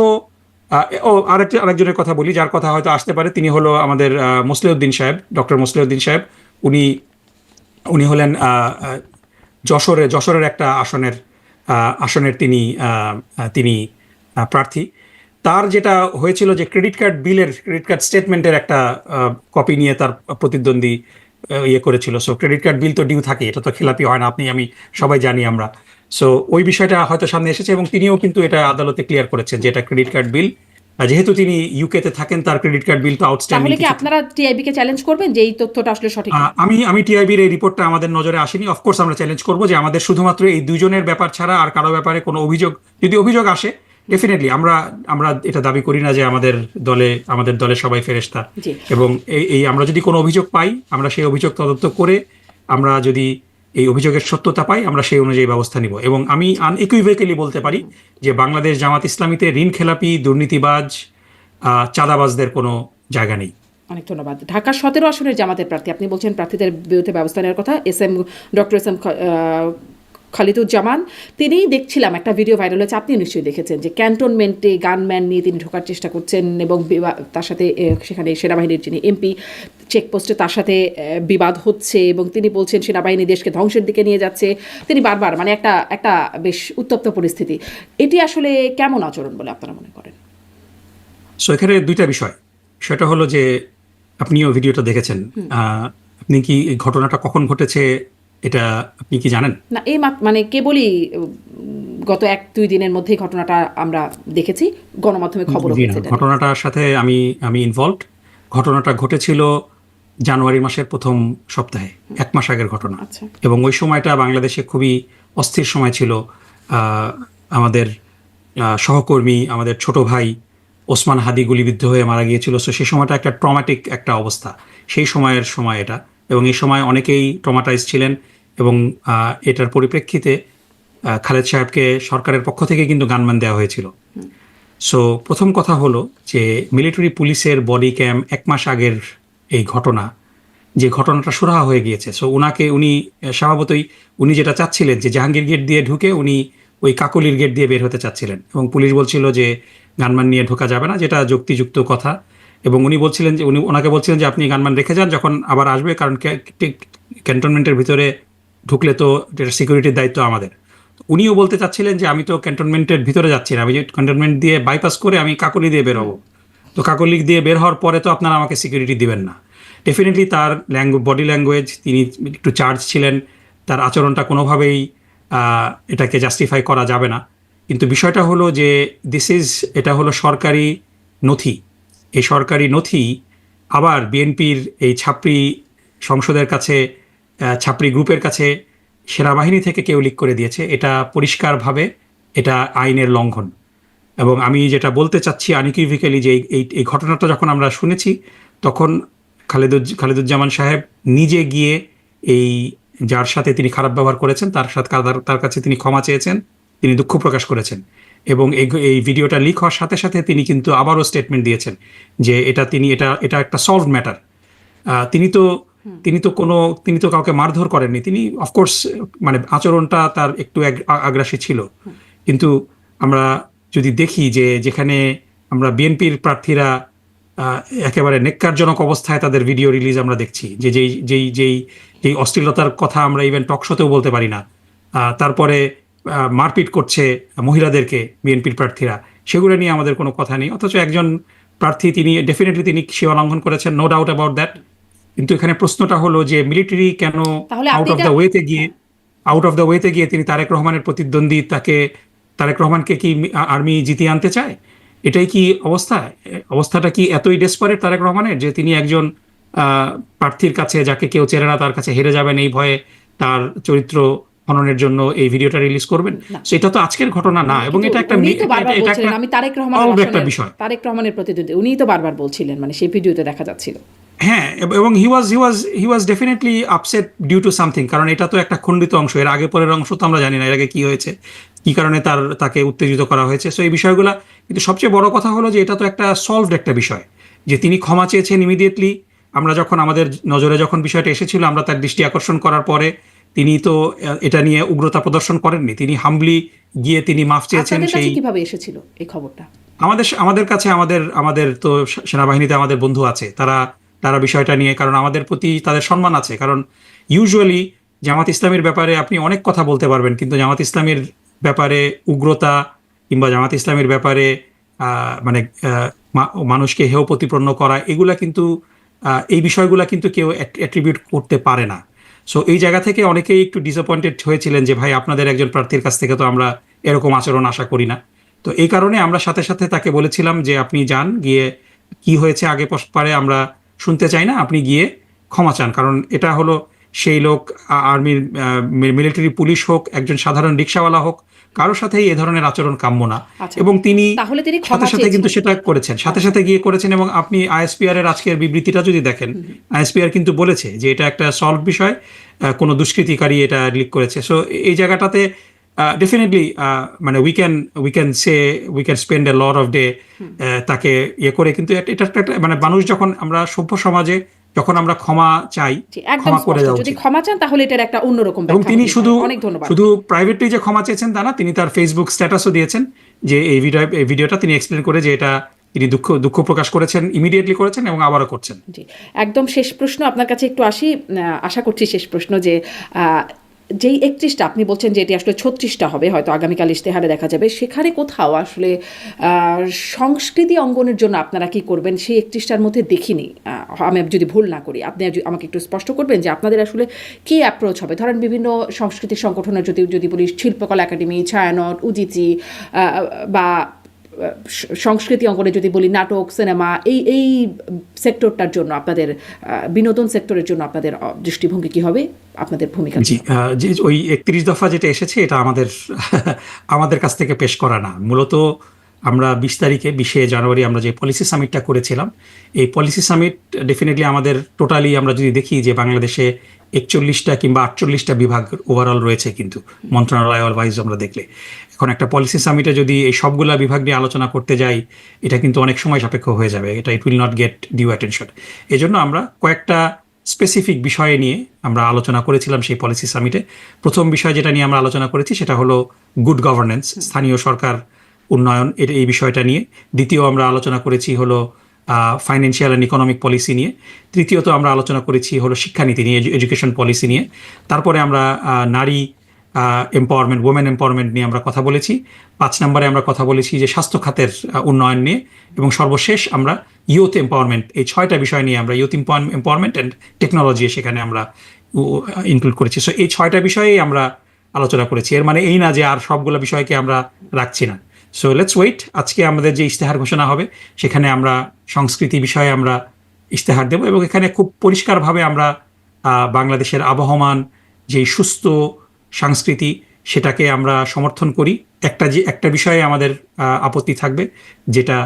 আরেকজনের কথা বলি, যার কথা হয়তো আসতে পারে। তিনি হলো আমাদের মোসলেউদ্দিন সাহেব, ডক্টর মোসলেউদ্দিন সাহেব। উনি উনি হলেন যশোরের একটা আসনের তিনি প্রার্থী। তার যেটা হয়েছিল যে ক্রেডিট কার্ড স্টেটমেন্টের একটা কপি নিয়ে তার প্রতিদ্বন্দ্বী ইয়ে করেছিল। সো ক্রেডিট কার্ড বিল তো ডিউ থাকে, এটা তো খেলাপি হয় না, আপনি আমি সবাই জানি আমরা। সো ওই বিষয়টা হয়তো সামনে এসেছে এবং তিনিও কিন্তু এটা আদালতে ক্লিয়ার করেছেন যে এটা ক্রেডিট কার্ড বিল। যেহেতু তিনি ইউকেতে থাকেন, তার ক্রেডিট কার্ড বিল তো আউটস্ট্যান্ডিং। তাহলে কি আপনারা টিআইবি কে চ্যালেঞ্জ করবেন যে এই তথ্যটা আসলে সঠিক না? আমি টিআইবির এই রিপোর্টটা আমাদের নজরে আসেনি। অফকোর্স আমরা চ্যালেঞ্জ করবো যে আমাদের শুধুমাত্র এই দুজনের ব্যাপার ছাড়া আর কারো ব্যাপারে কোনো যদি অভিযোগ আসে, ডেফিনেটলি আমরা এটা দাবি করি না যে আমাদের দলে সবাই ফেরেশতা। জি। এবং এই আমরা যদি কোনো অভিযোগ পাই, আমরা সেই অভিযোগ তদন্ত করে আমরা যদি এই অভিযোগের সত্যতা পাই, আমরা সেই অনুযায়ী ব্যবস্থা নিব। এবং আমি আনইকুইভোক্যালি বলতে পারি যে বাংলাদেশ জামাত ইসলামীতে ঋণ খেলাপি, দুর্নীতিবাজ, চাঁদাবাজদের কোনো জায়গা নেই। অনেক ধন্যবাদ। ঢাকা 17 আসনের জামাতের প্রার্থী, আপনি বলছেন প্রার্থীদের বিরুদ্ধে ব্যবস্থা নেওয়ার কথা। ডক্টর এস এম খালিদুজ্জামান, তিনি দেখছিলাম একটা ভিডিও ভাইরাল হয়েছে, আপনি নিশ্চয়ই দেখেছেন, যে ক্যান্টনমেন্টে গানম্যান নিয়ে তিনি ঢোকার চেষ্টা করছেন এবং তার সাথে সেখানে সেনাবাহিনীর যিনি এমপি চেকপোস্টে তার সাথে বিবাদ হচ্ছে এবং তিনি বলছেন সেনাবাহিনী দেশকে ধ্বংসের দিকে নিয়ে যাচ্ছে। তিনি বারবার মানে একটা বেশ উত্তপ্ত পরিস্থিতি। এটি আসলে কেমন আচরণ বলে আপনারা মনে করেন? সো এখানে দুইটা বিষয়। সেটা হলো যে আপনিও ভিডিওটা দেখেছেন, আপনি কি এই ঘটনাটা কখন ঘটেছে এটা আপনি কি জানেন? না, মানে কেবলই গত 1-2 দিনের মধ্যেই ঘটনাটা আমরা দেখেছি, গণমাধ্যমে খবরও হয়েছে। ঘটনাটার সাথে আমি ইনভলভড। ঘটনাটা ঘটেছিল জানুয়ারি মাসের প্রথম সপ্তাহে, 1 মাস আগের ঘটনা। আচ্ছা। এবং ওই সময়টা বাংলাদেশে খুবই অস্থির সময় ছিল। আমাদের সহকর্মী, আমাদের ছোট ভাই ওসমান হাদি গুলিবিদ্ধ হয়ে মারা গিয়েছিল। সো সেই সময়টা একটা ট্রমাটিক একটা অবস্থা, সেই সময় এটা। এবং এই সময় অনেকেই ট্রমাটাইজ ছিলেন এবং এটার পরিপ্রেক্ষিতে খালেদ সাহেবকে সরকারের পক্ষ থেকে কিন্তু গানম্যান দেওয়া হয়েছিল। সো প্রথম কথা হলো যে মিলিটারি পুলিশের বডি ক্যাম 1 মাস আগের এই ঘটনা, যে ঘটনাটা সুরাহা হয়ে গিয়েছে। সো উনি স্বভাবতই উনি যেটা চাচ্ছিলেন যে জাহাঙ্গীর গেট দিয়ে ঢুকে উনি ওই কাকলির গেট দিয়ে বের হতে চাচ্ছিলেন এবং পুলিশ বলছিল যে গানম্যান নিয়ে ঢোকা যাবে না, যেটা যুক্তিযুক্ত কথা। এবং ওনাকে বলছিলেন যে আপনি গানম্যান রেখে যান, যখন আবার আসবে, কারণ ক্যান্টনমেন্টের ভিতরে ঢুকলে তো এটা সিকিউরিটির দায়িত্ব আমাদের। উনিও বলতে চাচ্ছিলেন যে আমি তো ক্যান্টনমেন্টের ভিতরে যাচ্ছি না, আমি যে ক্যান্টনমেন্ট দিয়ে বাইপাস করে আমি কাকলি দিয়ে বের হবো, তো কাকলি দিয়ে বের হওয়ার পরে তো আপনারা আমাকে সিকিউরিটি দিবেন না। ডেফিনেটলি তার বডি ল্যাঙ্গুয়েজ, তিনি একটু চার্জ ছিলেন, তার আচরণটা কোনোভাবেই এটাকে জাস্টিফাই করা যাবে না। কিন্তু বিষয়টা হলো যে এটা হলো সরকারি নথি। এই সরকারি নথি আবার বিএনপির এই ছাত্রী সংসদের কাছে, ছাত্রী গ্রুপের কাছে সেনাবাহিনী থেকে কেউ লিক করে দিয়েছে। এটা পরিষ্কারভাবে এটা আইনের লঙ্ঘন। এবং আমি যেটা বলতে চাচ্ছি আনইকুইভোক্যালি যে এই ঘটনাটা যখন আমরা শুনেছি, তখন খালেদুজ্জামান সাহেব নিজে গিয়ে এই যার সাথে তিনি খারাপ ব্যবহার করেছেন তার কাছে তিনি ক্ষমা চেয়েছেন, তিনি দুঃখ প্রকাশ করেছেন। এবং এই ভিডিওটা লিক হওয়ার সাথে সাথে তিনি কিন্তু আবারও স্টেটমেন্ট দিয়েছেন যে এটা একটা সলভড ম্যাটার। তিনি তো কাউকে মারধর করেননি। তিনি অফকোর্স মানে আচরণটা তার একটু আগ্রাসী ছিল। কিন্তু আমরা যদি দেখি যে যেখানে আমরা বিএনপির প্রার্থীরা একেবারে নেক্কারজনক অবস্থায় তাদের ভিডিও রিলিজ আমরা দেখছি, যে যেই অশ্লীলতার কথা আমরা ইভেন টকশোতেও বলতে পারি না, তারপরে মারপিট করছে মহিলাদেরকে বিএনপির প্রার্থীরা, সেগুলো নিয়ে আমাদের কোনো কথা নেই। অথচ একজন প্রার্থী তিনি সীমা লঙ্ঘন করেছেন, নো ডাউট অ্যাবাউট দ্যাট। কিন্তু এখানে প্রশ্নটা হলো যে মিলিটারি কেন আউট অফ দ্য ওয়েতে গিয়ে তিনি তারেক রহমানের প্রতিদ্বন্দ্বী তারেক রহমানকে কি আর্মি জিতিয়ে আনতে চায়? এটাই কি অবস্থাটা কি এতই ডেসপারেট তারেক রহমানের যে তিনি একজন প্রার্থীর কাছে, যাকে কেউ চেনে না তার কাছে হেরে যাবেন এই ভয়ে তার চরিত্র হননের জন্য এই ভিডিওটা রিলিজ করবেন? না। সেটা তো আজকের ঘটনা না, এবং কিন্তু এটা একটা উনিই তো বারবার এটা বলছিলেন, একটা আমি তারেক রহমানের অল্প একটা ভাষণে বিষয়। তারেক রহমানের প্রতিদ্বন্দ্বী উনিই তো বারবার বলছিলেন, মানে সেই ভিডিওতে দেখা যাচ্ছিল। হ্যাঁ, এবং he was definitely upset due to something, কারণ এটা তো একটা খণ্ডিত অংশ, এর আগে পরের অংশ তো আমরা জানি না এর আগে কি হয়েছে, কি কারণে তাকে উত্তেজিত করা হয়েছে। সো এই বিষয়গুলো, কিন্তু সবচেয়ে বড় কথা হলো যে এটা তো একটা সলভড একটা বিষয়, যে তিনি ক্ষমা চেয়েছেন ইমিডিয়েটলি। আমরা যখন আমাদের নজরে যখন বিষয়টা এসেছিল, আমরা তার দৃষ্টি আকর্ষণ করার পরে তিনি তো এটা নিয়ে উগ্রতা প্রদর্শন করেননি, তিনি হাম্বলি গিয়ে তিনি মাফ চেয়েছেন। আপনাদের কাছে সেই কিভাবে এসেছিল এই খবরটা? আমাদের কাছে, আমাদের তো সেনাবাহিনীতে আমাদের বন্ধু আছে, তারা বিষয়টা নিয়ে, কারণ আমাদের প্রতি তাদের সম্মান আছে। কারণ ইউজুয়ালি জামাত ইসলামের ব্যাপারে আপনি অনেক কথা বলতে পারবেন, কিন্তু জামাত ইসলামের ব্যাপারে উগ্রতা কিংবা জামাত ইসলামের ব্যাপারে মানে মানুষকে হেয় প্রতিপন্ন করা, এগুলা কিন্তু এই বিষয়গুলা কিন্তু কেউ অ্যাট্রিবিউট করতে পারে না। সো এই জায়গা থেকে অনেকেই একটু ডিসঅ্যাপয়েন্টেড হয়েছিলেন যে ভাই, আপনাদের একজন প্রার্থীর কাছ থেকে তো আমরা এরকম আচরণ আশা করি না। তো এই কারণে আমরা সাথে সাথে তাকে বলেছিলাম যে আপনি যান, গিয়ে কি হয়েছে আগে পরে আমরা শুনতে চাই না, আপনি গিয়ে ক্ষমা চান। কারণ এটা হলো সেই লোক, আর্মির, মিলিটারি পুলিশ হোক, একজন সাধারণ রিক্সাওয়ালা হোক, কারোর সাথেই এ ধরনের আচরণ কাম্য না। আচ্ছা, এবং তিনি তাহলে তিনি সাথে ক্ষমা সাথে কিন্তু চেয়েছেন। সেটা করেছেন, সাথে সাথে গিয়ে করেছেন। এবং আপনি আইএসপিআর এর আজকের বিবৃতিটা যদি দেখেন, আইএসপিআর কিন্তু বলেছে যে এটা একটা সলভ বিষয়, কোনো দুষ্কৃতিকারী এটা লিক করেছে। সো এই জায়গাটাতে ডেফিনেটলি মানে we can spend a lot off day তাকে ইয়ে করে, কিন্তু এটা একটা মানে মানুষ যখন, আমরা সভ্য সমাজে যখন আমরা ক্ষমা চাই, জি, একদম ক্ষমা করে স্পষ্ট। দেওয়া যদি উচিত। ক্ষমা চান তাহলে এটার একটা অন্যরকম এবং ব্যাখ্যা তিনি হতে শুধু পারে। অনেক ধন্যবাদ। শুধু প্রাইভেটলি যে ক্ষমা চেয়েছেন তা না, তিনি তার ফেসবুক স্ট্যাটাসও দিয়েছেন যে এই ভিডিওটা তিনি এক্সপ্লেন করে যে এটা তিনি দুঃখ প্রকাশ করেছেন, ইমিডিয়েটলি করেছেন এবং আবারও করছেন। জি, একদম শেষ প্রশ্ন আপনার কাছে একটু আসি। আশা করছি শেষ প্রশ্ন যে যেই 31টা আপনি বলছেন যে এটি আসলে 36টা হবে, হয়তো আগামীকাল ইশতেহারে দেখা যাবে, সেখানে কোথাও আসলে সংস্কৃতি অঙ্গনের জন্য আপনারা কি করবেন সেই 31টার মধ্যে দেখিনি, আমি যদি ভুল না করি। আপনি আমাকে একটু স্পষ্ট করবেন যে আপনাদের আসলে কি অ্যাপ্রোচ হবে। ধরেন বিভিন্ন সাংস্কৃতিক সংগঠনের যদি বলি, শিল্পকলা একাডেমি, ছায়ানট, উজিচি, বা সংস্কৃতি অঙ্গনে যদি বলি নাটক, সিনেমা, এই সেক্টরটার জন্য আপনাদের, বিনোদন সেক্টরের জন্য আপনাদের দৃষ্টিভঙ্গি কি হবে, আপনাদের ভূমিকা? জি, যে ওই 31 দফা যেটা এসেছে এটা আমাদের কাছ থেকে পেশ করা না। মূলত আমরা 20 জানুয়ারি আমরা যে পলিসি সামিটটা করেছিলাম, এই পলিসি সামিট ডেফিনেটলি আমাদের টোটালি, আমরা যদি দেখি যে বাংলাদেশে 41টা কিংবা 48টা বিভাগ ওভারঅল রয়েছে, কিন্তু মন্ত্রণালয় ওয়াইজ আমরা দেখলে এখন একটা পলিসি সামিটে যদি এই সবগুলা বিভাগ নিয়ে আলোচনা করতে যাই, এটা কিন্তু অনেক সময় সাপেক্ষ হয়ে যাবে, it will not get due attention. এজন্য আমরা কয়েকটা স্পেসিফিক বিষয়ে নিয়ে আমরা আলোচনা করেছিলাম সেই পলিসি সামিটে। প্রথম বিষয় যেটা নিয়ে আমরা আলোচনা করেছি সেটা হলো গুড গভর্নেন্স, স্থানীয় সরকার উন্নয়ন, এই বিষয়টা নিয়ে। দ্বিতীয় আমরা আলোচনা করেছি হলো ফাইন্যান্সিয়াল অ্যান্ড ইকোনমিক পলিসি নিয়ে। তৃতীয়ত আমরা আলোচনা করেছি হলো শিক্ষানীতি নিয়ে, এডুকেশন পলিসি নিয়ে। তারপরে আমরা নারী এম্পাওয়ারমেন্ট, ওমেন এম্পাওয়ারমেন্ট নিয়ে আমরা কথা বলেছি। 5 নম্বরে আমরা কথা বলেছি যে স্বাস্থ্য খাতের উন্নয়ন নিয়ে। এবং সর্বশেষ আমরা ইউথ এম্পাওয়ারমেন্ট, এই 6টা বিষয় নিয়ে আমরা ইউথ এম্পাওয়ারমেন্ট অ্যান্ড টেকনোলজি সেখানে আমরা ইনক্লুড করেছি। সো এই 6টা বিষয়েই আমরা আলোচনা করেছি। এর মানে এই না যে আর সবগুলো বিষয়কে আমরা রাখছি না। সো লেটস ওয়েট, আজকে আমাদের যে ইশতেহার ঘোষণা হবে সেখানে আমরা সংস্কৃতি বিষয়ে আমরা ইশতেহার দেব, এবং এখানে খুব পরিষ্কারভাবে আমরা বাংলাদেশের আবহমান যে সুস্থ সংস্কৃতি সেটাকে আমরা সমর্থন করি। একটা বিষয়ে আমাদের আপত্তি থাকবে, যেটা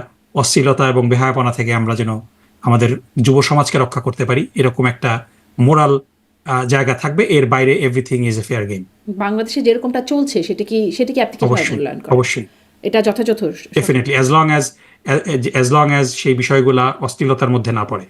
অশ্লীলতা এবং বেহায়াপনা থেকে আমরা যেন আমাদের যুব সমাজকে রক্ষা করতে পারি, এরকম একটা মোরাল জায়গা থাকবে। এর বাইরে everything is a fair game. বাংলাদেশে যেরকমটা চলছে সেটা কি আপনি কিভাবে মূল্যায়ন করেন? অবশ্যই এটা যথাযথ? ডেফিনেটলি, অ্যাজ লং অ্যাজ সেই বিষয়গুলা অশ্লীলতার মধ্যে না পড়ে।